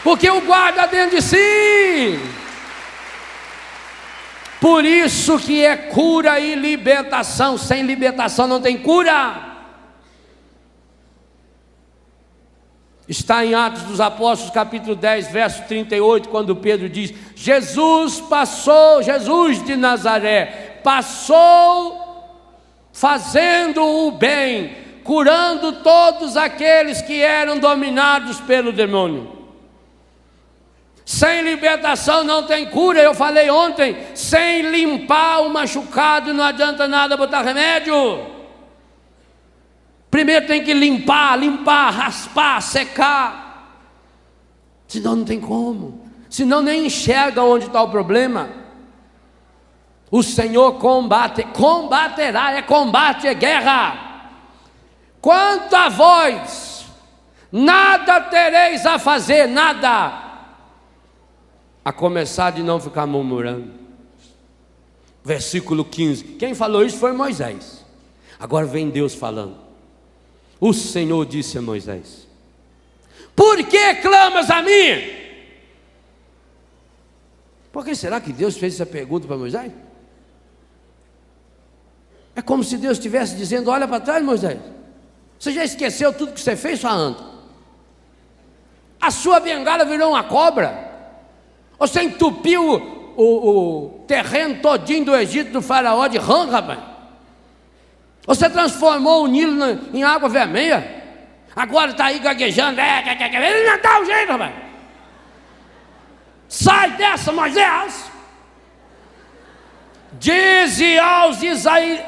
porque o guarda dentro de si. Por isso que é cura e libertação. Sem libertação não tem cura. Está em Atos dos Apóstolos, capítulo 10, verso 38, quando Pedro diz: Jesus de Nazaré, passou fazendo o bem, curando todos aqueles que eram dominados pelo demônio. Sem libertação não tem cura. Eu falei ontem, sem limpar o machucado não adianta nada botar remédio. Primeiro tem que limpar, raspar, secar. Senão não tem como. Senão nem enxerga onde está o problema. O Senhor combaterá, é combate, é guerra. Quanto a vós, nada tereis a fazer, nada. A começar de não ficar murmurando. Versículo 15. Quem falou isso foi Moisés. Agora vem Deus falando. o Senhor disse a Moisés: por que clamas a mim? Por que será que Deus fez essa pergunta para Moisés? É como se Deus estivesse dizendo: olha para trás, Moisés, você já esqueceu tudo que você fez, sua anta? A sua bengala virou uma cobra? Você entupiu o terreno todinho do Egito, do faraó, de rã, rapaz? Você transformou o Nilo em água vermelha? Agora está aí gaguejando. Ele não dá o jeito, rapaz. Sai dessa, Moisés. Dize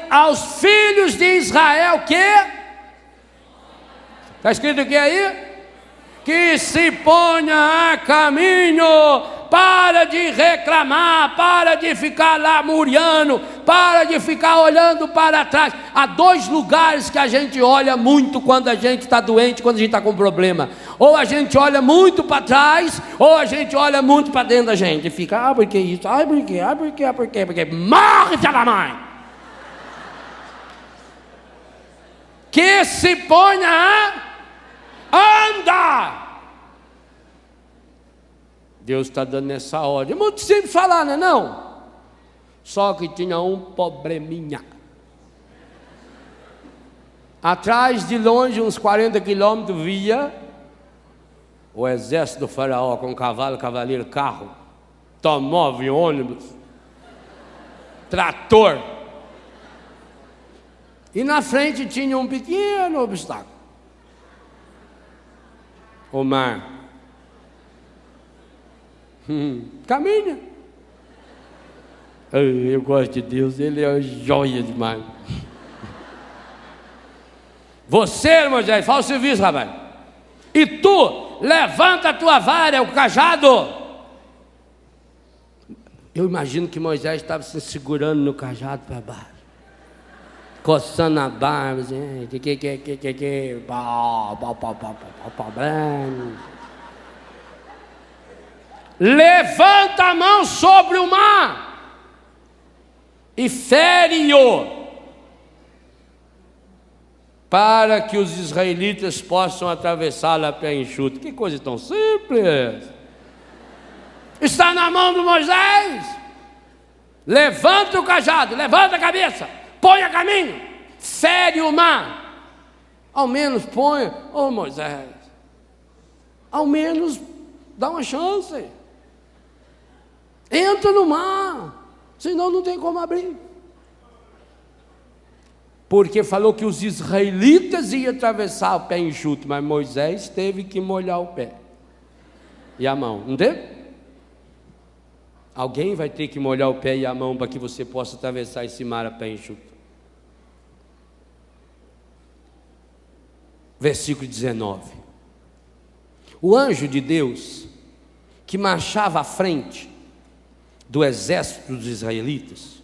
aos filhos de Israel que... Está escrito o que aí? Que se ponha a caminho. Para de reclamar, para de ficar lá murmurando, para de ficar olhando para trás. Há dois lugares que a gente olha muito quando a gente está doente, quando a gente está com problema. Ou a gente olha muito para trás, ou a gente olha muito para dentro da gente. E fica, por que isso? Por quê? Morre, filha da mãe! Que se ponha a andar. Deus está dando essa ordem. É muito simples falar, não é não? Só que tinha um probleminha. Atrás, de longe, uns 40 quilômetros, via o exército do faraó com cavalo, cavaleiro, carro, automóvel, ônibus, trator. E na frente tinha um pequeno obstáculo: o mar. Caminha. Eu gosto de Deus, Ele é joia demais. Você, Moisés, faz o serviço, rapaz. E tu, levanta a tua vara, o cajado. Eu imagino que Moisés estava se segurando no cajado para baixo, coçando a barba, assim, levanta a mão sobre o mar e fere-o, para que os israelitas possam atravessá-la a pé enxuto. Que coisa tão simples! Está na mão de Moisés. Levanta o cajado, levanta a cabeça, põe a caminho, fere o mar. Ao menos põe, Moisés, ao menos dá uma chance. Entra no mar, senão não tem como abrir. Porque falou que os israelitas iam atravessar o pé enxuto, mas Moisés teve que molhar o pé e a mão, não teve? Alguém vai ter que molhar o pé e a mão para que você possa atravessar esse mar a pé enxuto. Versículo 19. O anjo de Deus, que marchava à frente do exército dos israelitas,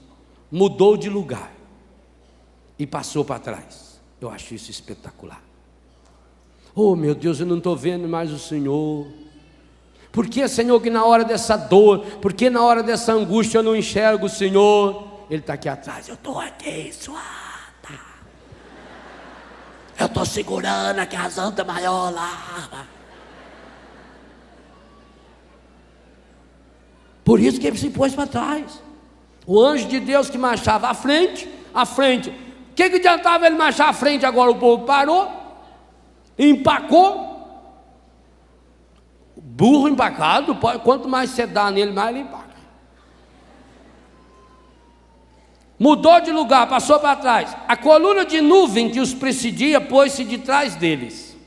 mudou de lugar e passou para trás. Eu acho isso espetacular. Oh, meu Deus, eu não estou vendo mais o Senhor. Por que, Senhor, que na hora dessa dor, por que na hora dessa angústia eu não enxergo o Senhor? Ele está aqui atrás. Eu estou aqui, suada. Eu estou segurando aqui as antas maiores lá. Por isso que ele se pôs para trás. O anjo de Deus que marchava à frente. O que adiantava ele marchar à frente? Agora o povo parou, empacou. Burro empacado, quanto mais você dá nele, mais ele empaca. Mudou de lugar, passou para trás. A coluna de nuvem que os precedia pôs-se de trás deles,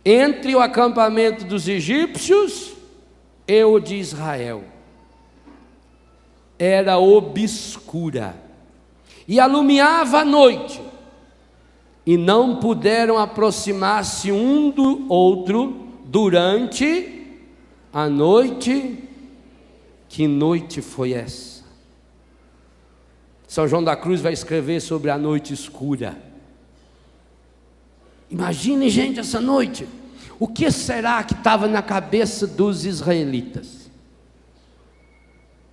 entre o acampamento dos egípcios e o de Israel. Era obscura e alumiava a noite, e não puderam aproximar-se um do outro durante a noite. Que noite foi essa? São João da Cruz vai escrever sobre a noite escura. Imagine, gente, essa noite. O que será que estava na cabeça dos israelitas?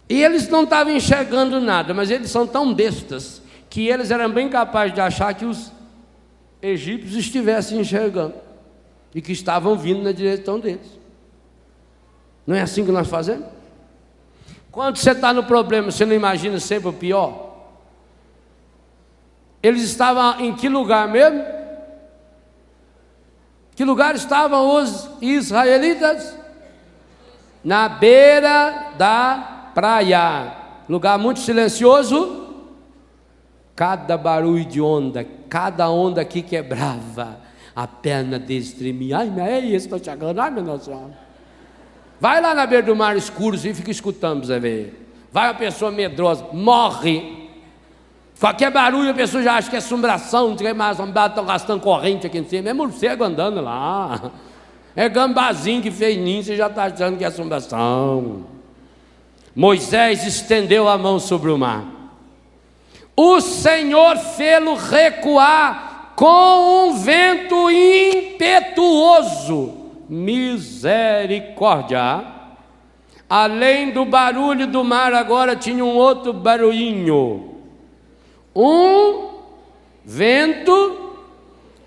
E eles não estavam enxergando nada, mas eles são tão bestas que eles eram bem capazes de achar que egípcios estivessem enxergando e que estavam vindo na direção deles. Não é assim que nós fazemos? Quando você está no problema, você não imagina sempre o pior? Eles estavam em que lugar mesmo? Que lugar estavam os israelitas? Na beira da praia, lugar muito silencioso. Cada barulho de onda, cada onda que quebrava, a perna deles tremia. Ai, mas é isso, estou chegando, ai meu Deus do céu. Vai lá na beira do mar escuro e fica escutando para você ver. Vai uma pessoa medrosa, morre. Qualquer barulho a pessoa já acha que é assombração, não sei mais, estão gastando corrente aqui em cima. É morcego andando lá. É gambazinho que fez ninho, você já está achando que é assombração. Moisés estendeu a mão sobre o mar. O Senhor fê-lo recuar com um vento impetuoso. Misericórdia. Além do barulho do mar, agora tinha um outro barulhinho. Um vento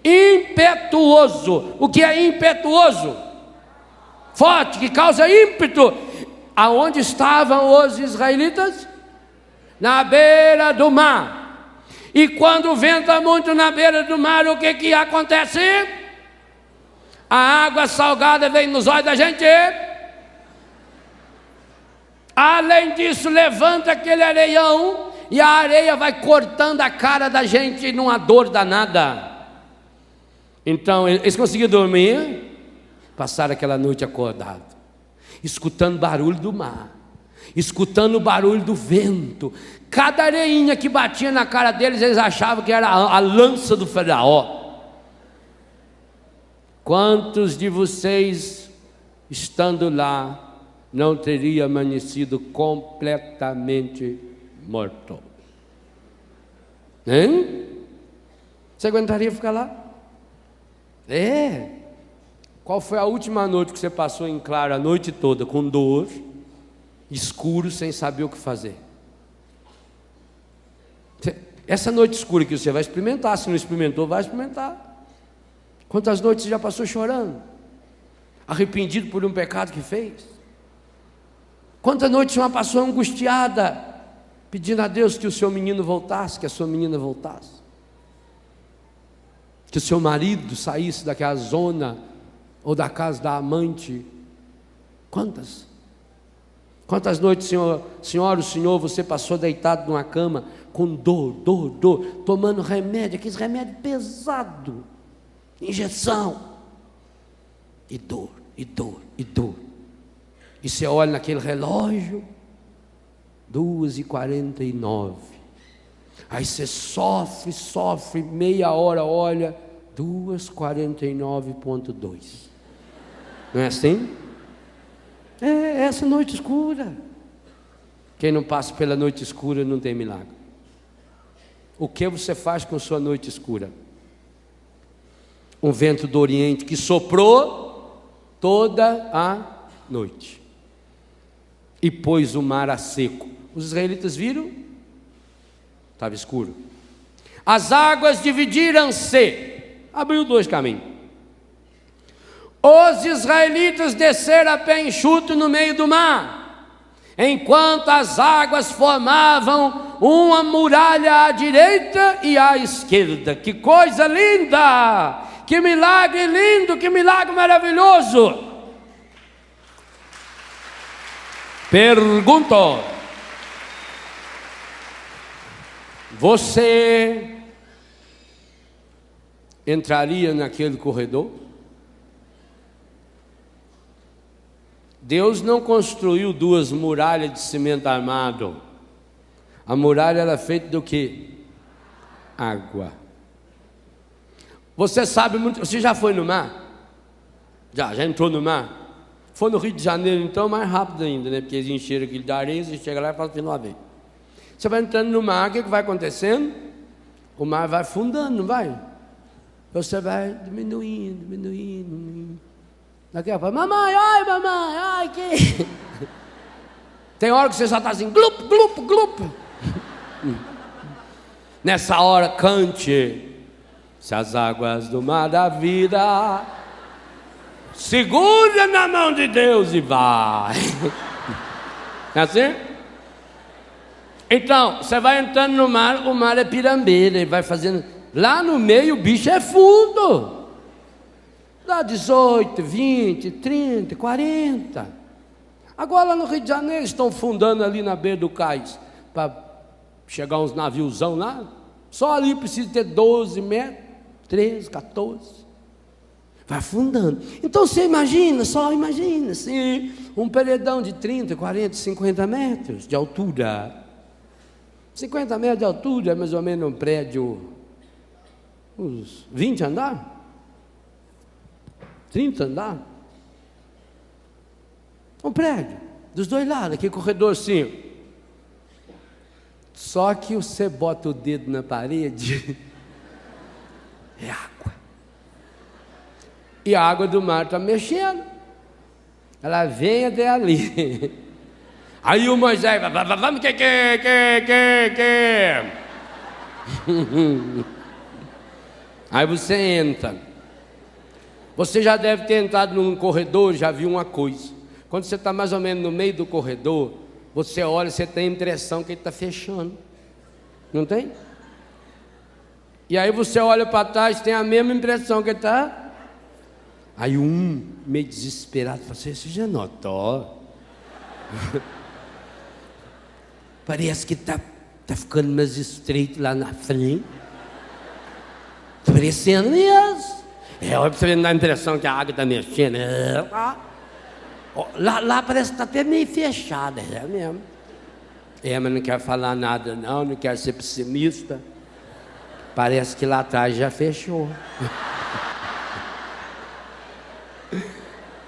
impetuoso. O que é impetuoso? Forte, que causa ímpeto. Aonde estavam os israelitas? Na beira do mar. E quando venta muito na beira do mar, o que acontece? A água salgada vem nos olhos da gente. Além disso, levanta aquele areião e a areia vai cortando a cara da gente numa dor danada. Então, eles conseguiram dormir, passaram aquela noite acordado, escutando barulho do mar, escutando o barulho do vento. Cada areinha que batia na cara deles, eles achavam que era a lança do faraó. Quantos de vocês, estando lá, não teria amanhecido completamente morto? Hein? Você aguentaria ficar lá? Qual foi a última noite que você passou em claro a noite toda, com dor, escuro, sem saber o que fazer? Essa noite escura que você vai experimentar, se não experimentou, vai experimentar. Quantas noites você já passou chorando, arrependido por um pecado que fez? Quantas noites você passou angustiada, pedindo a Deus que o seu menino voltasse, que a sua menina voltasse, que o seu marido saísse daquela zona, ou da casa da amante? Quantas? Quantas noites, senhora, o senhor, você passou deitado numa cama, com dor, tomando remédio, aqueles remédios pesados, injeção, e dor. E você olha naquele relógio, 2h49, aí você sofre, meia hora, olha, 2h49.2, não é assim? É essa noite escura. Quem não passa pela noite escura não tem milagre. O que você faz com sua noite escura? Um vento do Oriente que soprou toda a noite e pôs o mar a seco. Os israelitas viram? Estava escuro. As águas dividiram-se, abriu dois caminhos. Os israelitas desceram a pé enxuto no meio do mar, enquanto as águas formavam uma muralha à direita e à esquerda. Que coisa linda! Que milagre lindo, que milagre maravilhoso! Pergunto: você entraria naquele corredor? Deus não construiu duas muralhas de cimento armado. A muralha era feita do que? Água. Você sabe muito. Você já foi no mar? Já entrou no mar? Foi no Rio de Janeiro, então, mais rápido ainda, né? Porque eles encheram aquilo de areia, você chega lá e faz de uma vez. Você vai entrando no mar, o que vai acontecendo? O mar vai afundando, não vai? Você vai diminuindo. Daqui a pouco, mamãe, ai, que... Tem hora que você só está assim, glup. Nessa hora, cante Se as águas do mar da vida, segura na mão de Deus e vai. É assim? Então, você vai entrando no mar, o mar é pirambeira, e vai fazendo. Lá no meio o bicho é fundo. Dá 18, 20, 30, 40. Agora lá no Rio de Janeiro estão fundando ali na beira do cais, para chegar uns naviozão lá. Só ali precisa ter 12 metros, 13, 14. Vai afundando. Então você imagina, só imagina assim, um paredão de 30, 40, 50 metros de altura. 50 metros de altura é mais ou menos um prédio, uns 20 andares, 30 andares. Um prédio, dos dois lados, aquele corredor assim. Só que você bota o dedo na parede, é água. E a água do mar está mexendo. Ela vem até ali. Aí o Moisés, vamos que. Aí você entra. Você já deve ter entrado num corredor, já viu uma coisa. Quando você está mais ou menos no meio do corredor, você olha, você tem a impressão que ele está fechando. Não tem? E aí você olha para trás, tem a mesma impressão que ele está. Aí meio desesperado, fala assim, você já notou? Parece que está ficando mais estreito lá na frente. Está parecendo mesmo. Olha para você não dar a impressão que a água está mexendo. Lá parece que está até meio fechada, é mesmo. Mas não quer falar nada não quer ser pessimista. Parece que lá atrás já fechou.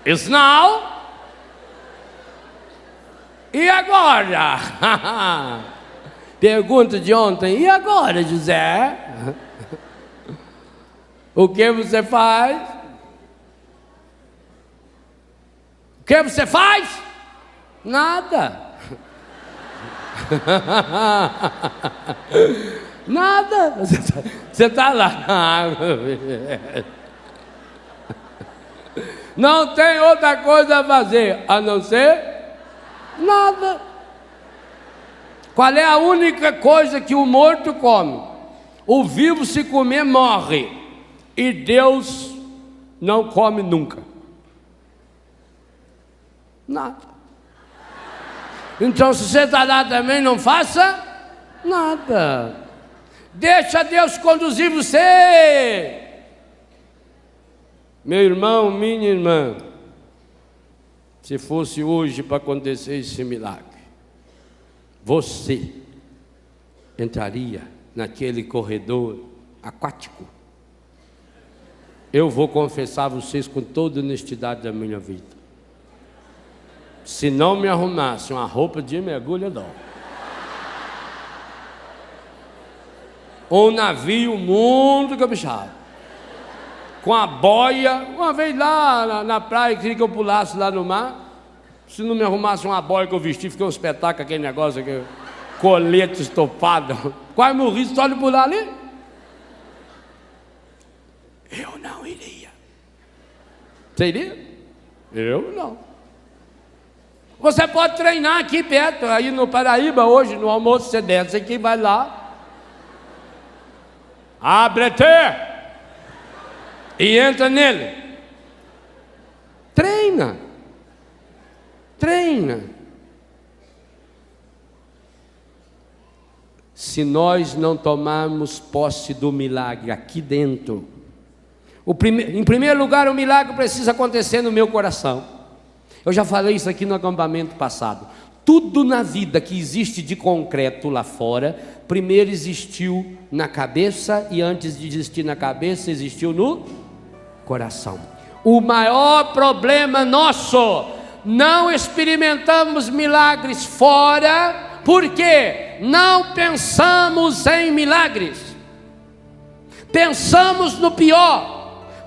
Isso não. E agora? Pergunta de ontem. E agora, José? O que você faz? O que você faz? Nada. Nada. Você está lá. Não tem outra coisa a fazer a não ser nada. Qual é a única coisa que o morto come? O vivo, se comer, morre. E Deus não come nunca. Nada. Então, se você está lá também, não faça nada. Deixa Deus conduzir você. Meu irmão, minha irmã, se fosse hoje para acontecer esse milagre, você entraria naquele corredor aquático? Eu vou confessar a vocês com toda a honestidade da minha vida. Se não me arrumasse uma roupa de mergulho, não. Um navio muito caprichado, com a boia. Uma vez lá na praia, queria que eu pulasse lá no mar. Se não me arrumasse uma boia que eu vesti, fiquei um espetáculo, aquele negócio aqui, colete estopado. Quase morri só de pular ali. Eu não iria. Você iria? Eu não. Você pode treinar aqui perto, aí no Paraíba, hoje, no almoço, você desce aqui, vai lá. Abre-te e entra nele. Treina. Se nós não tomarmos posse do milagre aqui dentro, em primeiro lugar, o milagre precisa acontecer no meu coração. Eu já falei isso aqui no acampamento passado. Tudo na vida que existe de concreto lá fora, primeiro existiu na cabeça, e antes de existir na cabeça, existiu no coração. O maior problema nosso, não experimentamos milagres fora, porque não pensamos em milagres. Pensamos no pior.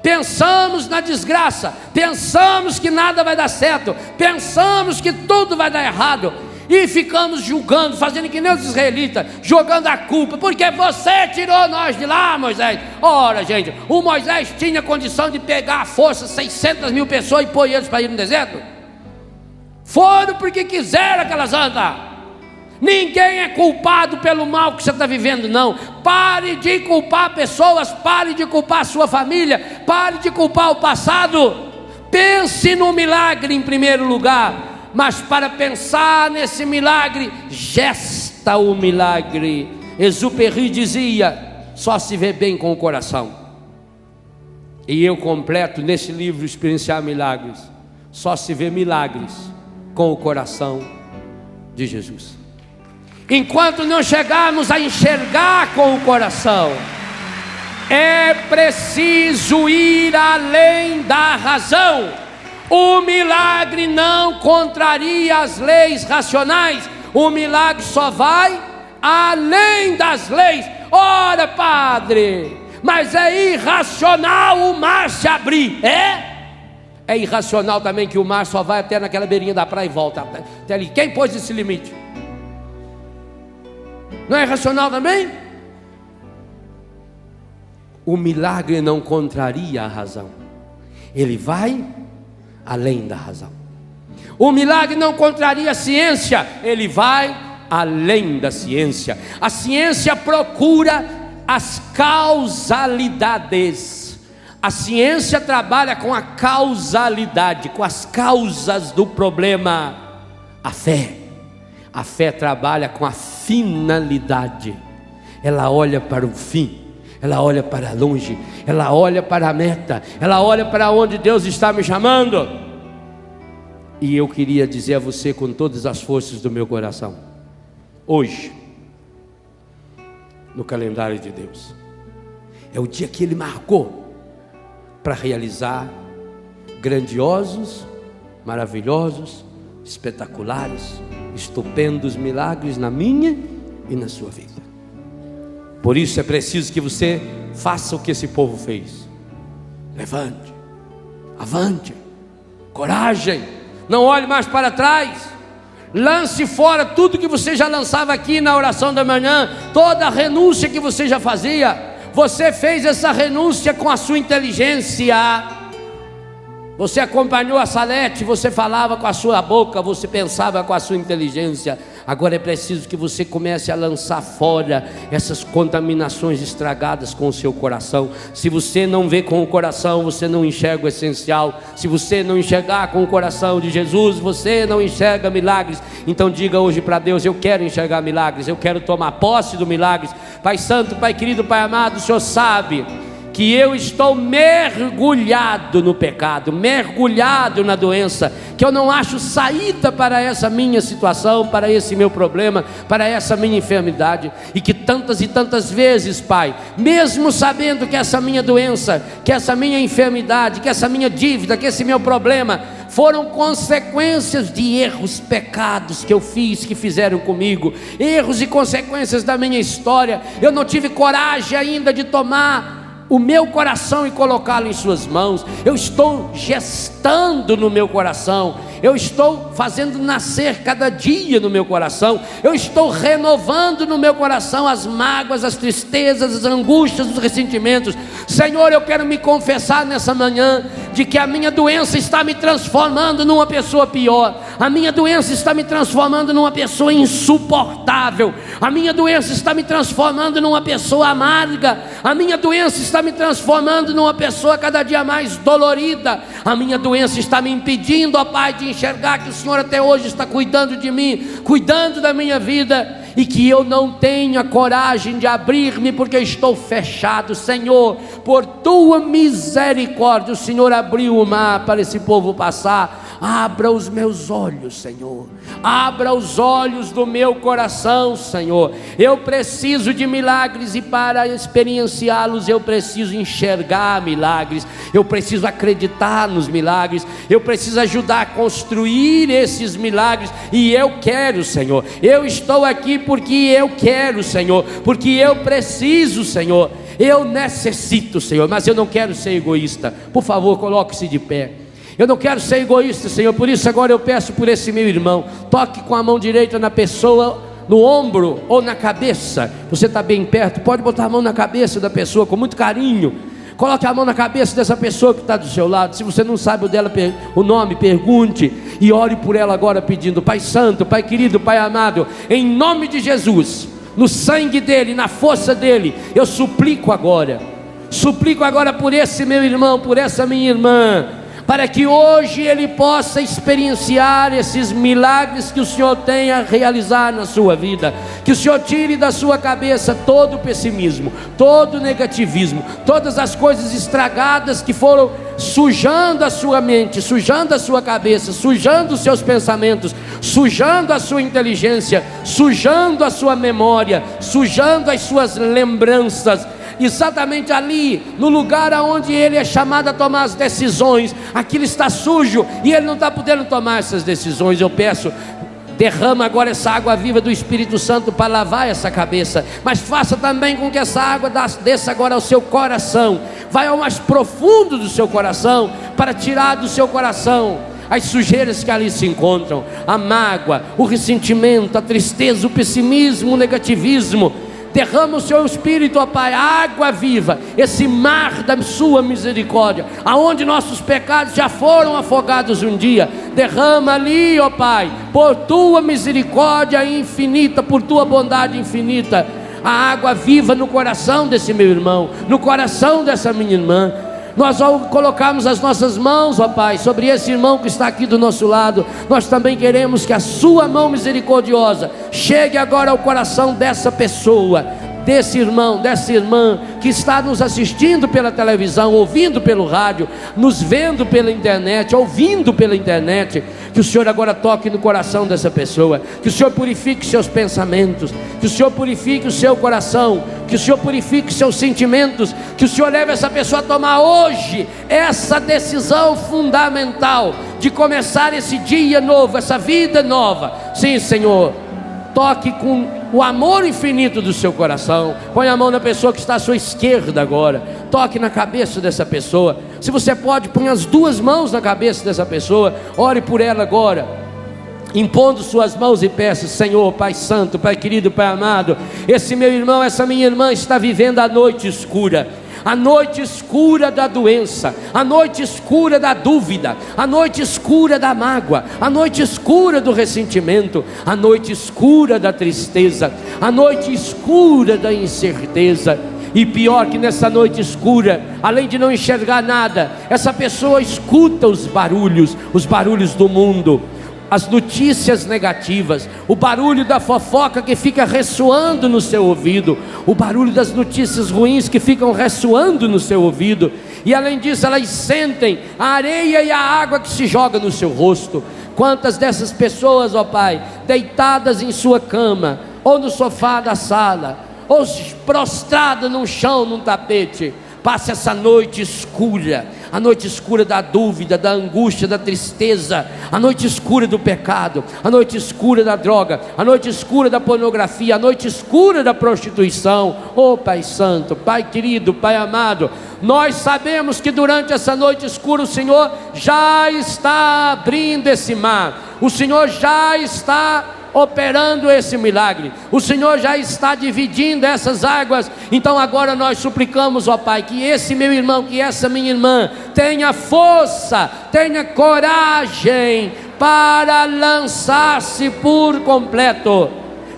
Pensamos na desgraça, pensamos que nada vai dar certo, pensamos que tudo vai dar errado. e ficamos julgando, fazendo que nem os israelitas, jogando a culpa, porque você tirou nós de lá, Moisés. Ora, gente, o Moisés tinha condição de pegar à força 600 mil pessoas e pôr eles para ir no deserto? Foram porque quiseram aquelas andas. Ninguém é culpado pelo mal que você está vivendo, não. Pare de culpar pessoas, pare de culpar a sua família, pare de culpar o passado. Pense no milagre em primeiro lugar, mas para pensar nesse milagre, gesta o milagre. Exupéry dizia: só se vê bem com o coração. E eu completo nesse livro Experienciar Milagres: só se vê milagres com o coração de Jesus. Enquanto não chegarmos a enxergar com o coração, é preciso ir além da razão. O milagre não contraria as leis racionais. O milagre só vai além das leis. Ora, padre, mas é irracional o mar se abrir. É irracional também que o mar só vai até naquela beirinha da praia e volta até ali. Quem pôs esse limite? Não é irracional também? O milagre não contraria a razão. Ele vai além da razão. O milagre não contraria a ciência. Ele vai além da ciência. A ciência procura as causalidades. A ciência trabalha com a causalidade, com as causas do problema. A fé trabalha com a finalidade. Ela olha para o fim, ela olha para longe, ela olha para a meta, ela olha para onde Deus está me chamando. E eu queria dizer a você com todas as forças do meu coração: hoje, no calendário de Deus, é o dia que Ele marcou para realizar grandiosos, maravilhosos, espetaculares, estupendos milagres na minha e na sua vida. Por isso é preciso que você faça o que esse povo fez. Levante, avante, coragem, não olhe mais para trás. Lance fora tudo que você já lançava aqui na oração da manhã, toda a renúncia que você já fazia. Você fez essa renúncia com a sua inteligência. Você acompanhou a Salete, você falava com a sua boca, você pensava com a sua inteligência. Agora é preciso que você comece a lançar fora essas contaminações estragadas com o seu coração. Se você não vê com o coração, você não enxerga o essencial. Se você não enxergar com o coração de Jesus, você não enxerga milagres. Então diga hoje para Deus: eu quero enxergar milagres, eu quero tomar posse do milagres. Pai santo, Pai querido, Pai amado, o Senhor sabe que eu estou mergulhado no pecado, mergulhado na doença, que eu não acho saída para essa minha situação, para esse meu problema, para essa minha enfermidade, e que tantas e tantas vezes, Pai, mesmo sabendo que essa minha doença, que essa minha enfermidade, que essa minha dívida, que esse meu problema foram consequências de erros, pecados que eu fiz, que fizeram comigo, erros e consequências da minha história, eu não tive coragem ainda de tomar o meu coração e colocá-lo em suas mãos. Eu estou gestando no meu coração, eu estou fazendo nascer cada dia no meu coração, eu estou renovando no meu coração as mágoas, as tristezas, as angústias, os ressentimentos. Senhor, eu quero me confessar nessa manhã de que a minha doença está me transformando numa pessoa pior, a minha doença está me transformando numa pessoa insuportável, a minha doença está me transformando numa pessoa amarga, a minha doença está me transformando numa pessoa cada dia mais dolorida, a minha doença está me impedindo, ó Pai, de enxergar que o Senhor até hoje está cuidando de mim, cuidando da minha vida, e que eu não tenha coragem de abrir-me porque estou fechado. Senhor, por tua misericórdia, o Senhor abriu o mar para esse povo passar. Abra os meus olhos, Senhor, abra os olhos do meu coração, Senhor. Eu preciso de milagres, e para experienciá-los eu preciso enxergar milagres, eu preciso acreditar nos milagres, eu preciso ajudar a construir esses milagres. E eu quero, Senhor, eu estou aqui porque eu quero, Senhor, porque eu preciso, Senhor, eu necessito, Senhor, mas eu não quero ser egoísta. Por favor, coloque-se de pé. Eu não quero ser egoísta, Senhor. Por isso agora eu peço por esse meu irmão. Toque com a mão direita na pessoa, no ombro ou na cabeça. Você está bem perto, pode botar a mão na cabeça da pessoa com muito carinho. Coloque a mão na cabeça dessa pessoa que está do seu lado. Se você não sabe o nome, pergunte e ore por ela agora pedindo: Pai Santo, Pai querido, Pai amado, em nome de Jesus, no sangue dele, na força dele, eu suplico agora por esse meu irmão, por essa minha irmã, para que hoje ele possa experienciar esses milagres que o Senhor tem a realizar na sua vida. Que o Senhor tire da sua cabeça todo o pessimismo, todo o negativismo, todas as coisas estragadas que foram sujando a sua mente, sujando a sua cabeça, sujando os seus pensamentos, sujando a sua inteligência, sujando a sua memória, sujando as suas lembranças. Exatamente ali, no lugar onde ele é chamado a tomar as decisões, aquilo está sujo e ele não está podendo tomar essas decisões. Eu peço, derrama agora essa água viva do Espírito Santo para lavar essa cabeça, mas faça também com que essa água desça agora ao seu coração, vai ao mais profundo do seu coração, para tirar do seu coração as sujeiras que ali se encontram, a mágoa, o ressentimento, a tristeza, o pessimismo, o negativismo. Derrama o seu Espírito, ó Pai, água viva, esse mar da sua misericórdia, aonde nossos pecados já foram afogados um dia. Derrama ali, ó Pai, por tua misericórdia infinita, por tua bondade infinita, a água viva no coração desse meu irmão, no coração dessa minha irmã. Nós ao colocarmos as nossas mãos, ó Pai, sobre esse irmão que está aqui do nosso lado, nós também queremos que a sua mão misericordiosa chegue agora ao coração dessa pessoa, desse irmão, dessa irmã que está nos assistindo pela televisão, ouvindo pelo rádio, nos vendo pela internet, ouvindo pela internet. Que o Senhor agora toque no coração dessa pessoa, que o Senhor purifique seus pensamentos, que o Senhor purifique o seu coração, que o Senhor purifique seus sentimentos, que o Senhor leve essa pessoa a tomar hoje essa decisão fundamental de começar esse dia novo, essa vida nova. Sim, Senhor, toque com o amor infinito do seu coração. Põe a mão na pessoa que está à sua esquerda agora, toque na cabeça dessa pessoa. Se você pode, põe as duas mãos na cabeça dessa pessoa, ore por ela agora, impondo suas mãos e peça: Senhor, Pai Santo, Pai querido, Pai amado, esse meu irmão, essa minha irmã está vivendo a noite escura, a noite escura da doença, a noite escura da dúvida, a noite escura da mágoa, a noite escura do ressentimento, a noite escura da tristeza, a noite escura da incerteza. E pior que nessa noite escura, além de não enxergar nada, essa pessoa escuta os barulhos do mundo, as notícias negativas, o barulho da fofoca que fica ressoando no seu ouvido, o barulho das notícias ruins que ficam ressoando no seu ouvido. E além disso, elas sentem a areia e a água que se joga no seu rosto. Quantas dessas pessoas, ó Pai, deitadas em sua cama, ou no sofá da sala, ou prostrada no chão, num tapete, passa essa noite escura, a noite escura da dúvida, da angústia, da tristeza, a noite escura do pecado, a noite escura da droga, a noite escura da pornografia, a noite escura da prostituição. Oh Pai Santo, Pai querido, Pai amado, nós sabemos que durante essa noite escura o Senhor já está abrindo esse mar, o Senhor já está operando esse milagre, o Senhor já está dividindo essas águas. Então agora nós suplicamos, ó Pai, que esse meu irmão, que essa minha irmã tenha força, tenha coragem para lançar-se por completo,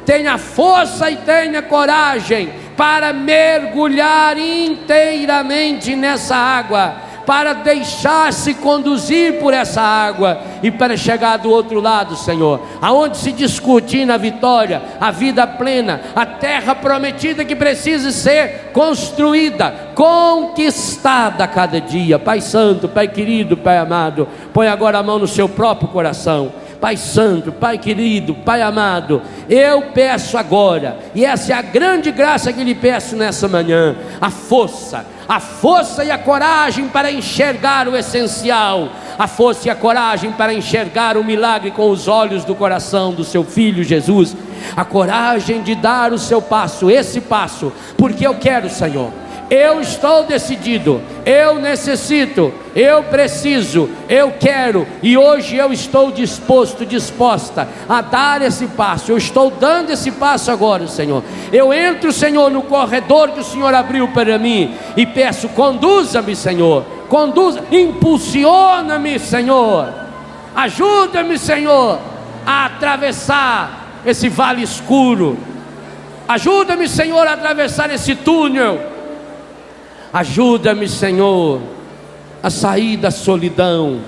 tenha força e tenha coragem para mergulhar inteiramente nessa água, para deixar-se conduzir por essa água e para chegar do outro lado, Senhor, aonde se discutir na vitória, a vida plena, a terra prometida que precisa ser construída, conquistada a cada dia. Pai Santo, Pai querido, Pai amado, põe agora a mão no seu próprio coração. Pai Santo, Pai querido, Pai amado, eu peço agora, e essa é a grande graça que lhe peço nessa manhã, a força e a coragem para enxergar o essencial, a força e a coragem para enxergar o milagre com os olhos do coração do seu Filho Jesus, a coragem de dar o seu passo, esse passo, porque eu quero, Senhor, eu estou decidido, eu necessito, eu preciso, eu quero, e hoje eu estou disposto, disposta a dar esse passo. Eu estou dando esse passo agora, Senhor. Eu entro, Senhor, no corredor que o Senhor abriu para mim e peço: conduza-me, Senhor, impulsiona-me, Senhor, ajuda-me, Senhor, a atravessar esse vale escuro. Ajuda-me, Senhor, a atravessar esse túnel. Ajuda-me, Senhor, a sair da solidão.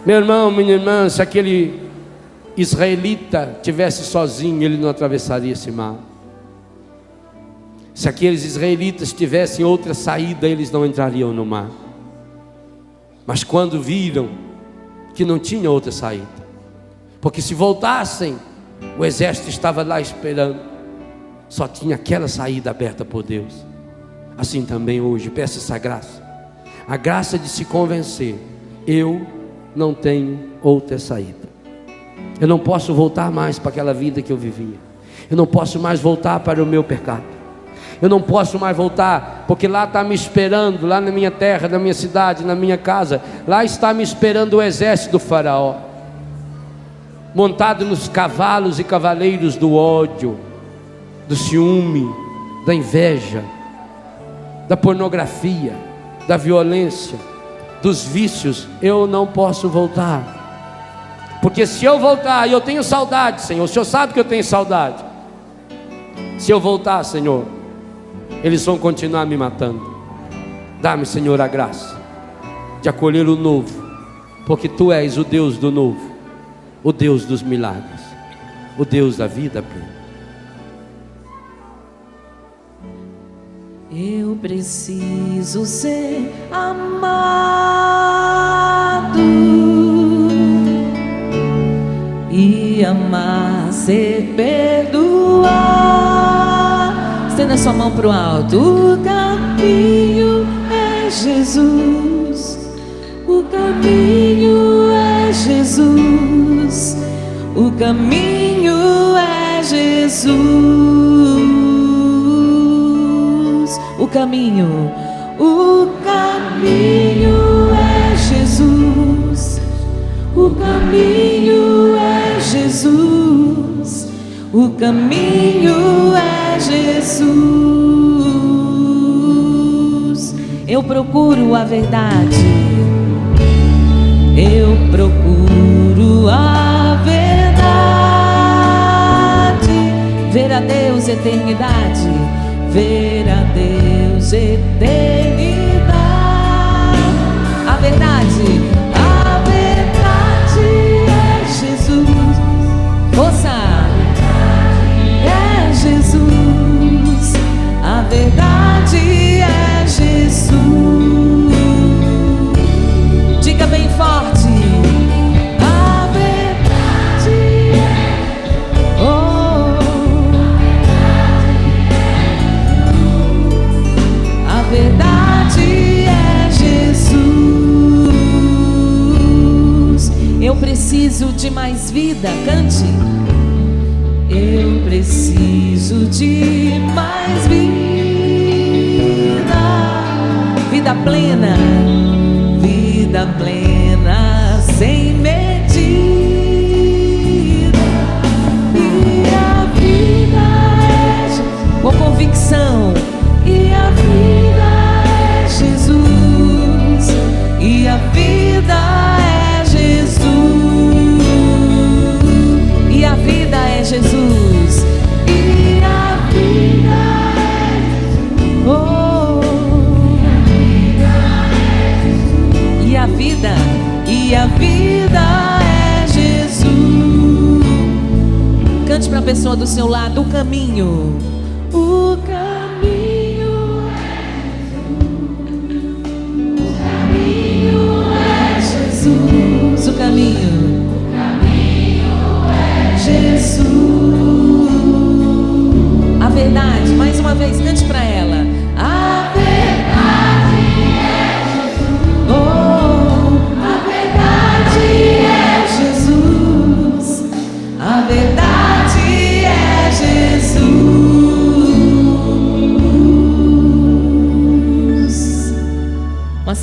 Meu irmão, minha irmã, se aquele israelita tivesse sozinho, ele não atravessaria esse mar. Se aqueles israelitas tivessem outra saída, eles não entrariam no mar. Mas quando viram que não tinha outra saída, porque se voltassem, o exército estava lá esperando, só tinha aquela saída aberta por Deus. Assim também hoje, peça essa graça, a graça de se convencer: eu não tenho outra saída. Eu não posso voltar mais para aquela vida que eu vivia. Eu não posso mais voltar para o meu pecado. Eu não posso mais voltar, porque lá está me esperando, lá na minha terra, na minha cidade, na minha casa, lá está me esperando o exército do faraó, montado nos cavalos e cavaleiros do ódio, do ciúme, da inveja, da pornografia, da violência, dos vícios. Eu não posso voltar, porque se eu voltar, e eu tenho saudade, Senhor, o Senhor sabe que eu tenho saudade. Se eu voltar, Senhor, eles vão continuar me matando. Dá-me, Senhor, a graça de acolher o novo, porque Tu és o Deus do novo, o Deus dos milagres, o Deus da vida plena. Eu preciso ser amado, e amar, ser perdoado. Estenda sua mão para o alto. O caminho é Jesus, o caminho é Jesus, o caminho é Jesus, o caminho é Jesus, o caminho é Jesus, o caminho é Jesus. Eu procuro a verdade, eu procuro a verdade, ver a Deus, eternidade, ver a Deus, eternidade. A verdade é Jesus. Força! É Jesus. A verdade é Jesus. Diga bem forte. A verdade a verdade é Jesus. Eu preciso de mais vida. Cante. Eu preciso de mais vida, vida plena sem medida. E a vida é com convicção. E a vida é Jesus. E a vida é Jesus. E a vida é Jesus. E a vida é oh. E a vida é Jesus. Cante para a pessoa do seu lado. O caminho é Jesus. O caminho é Jesus. A verdade, mais uma vez, cante para ela. A verdade é Jesus. Oh, a verdade é Jesus. A verdade é Jesus.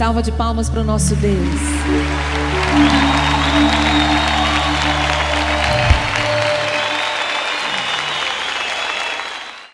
salva de palmas para o nosso Deus.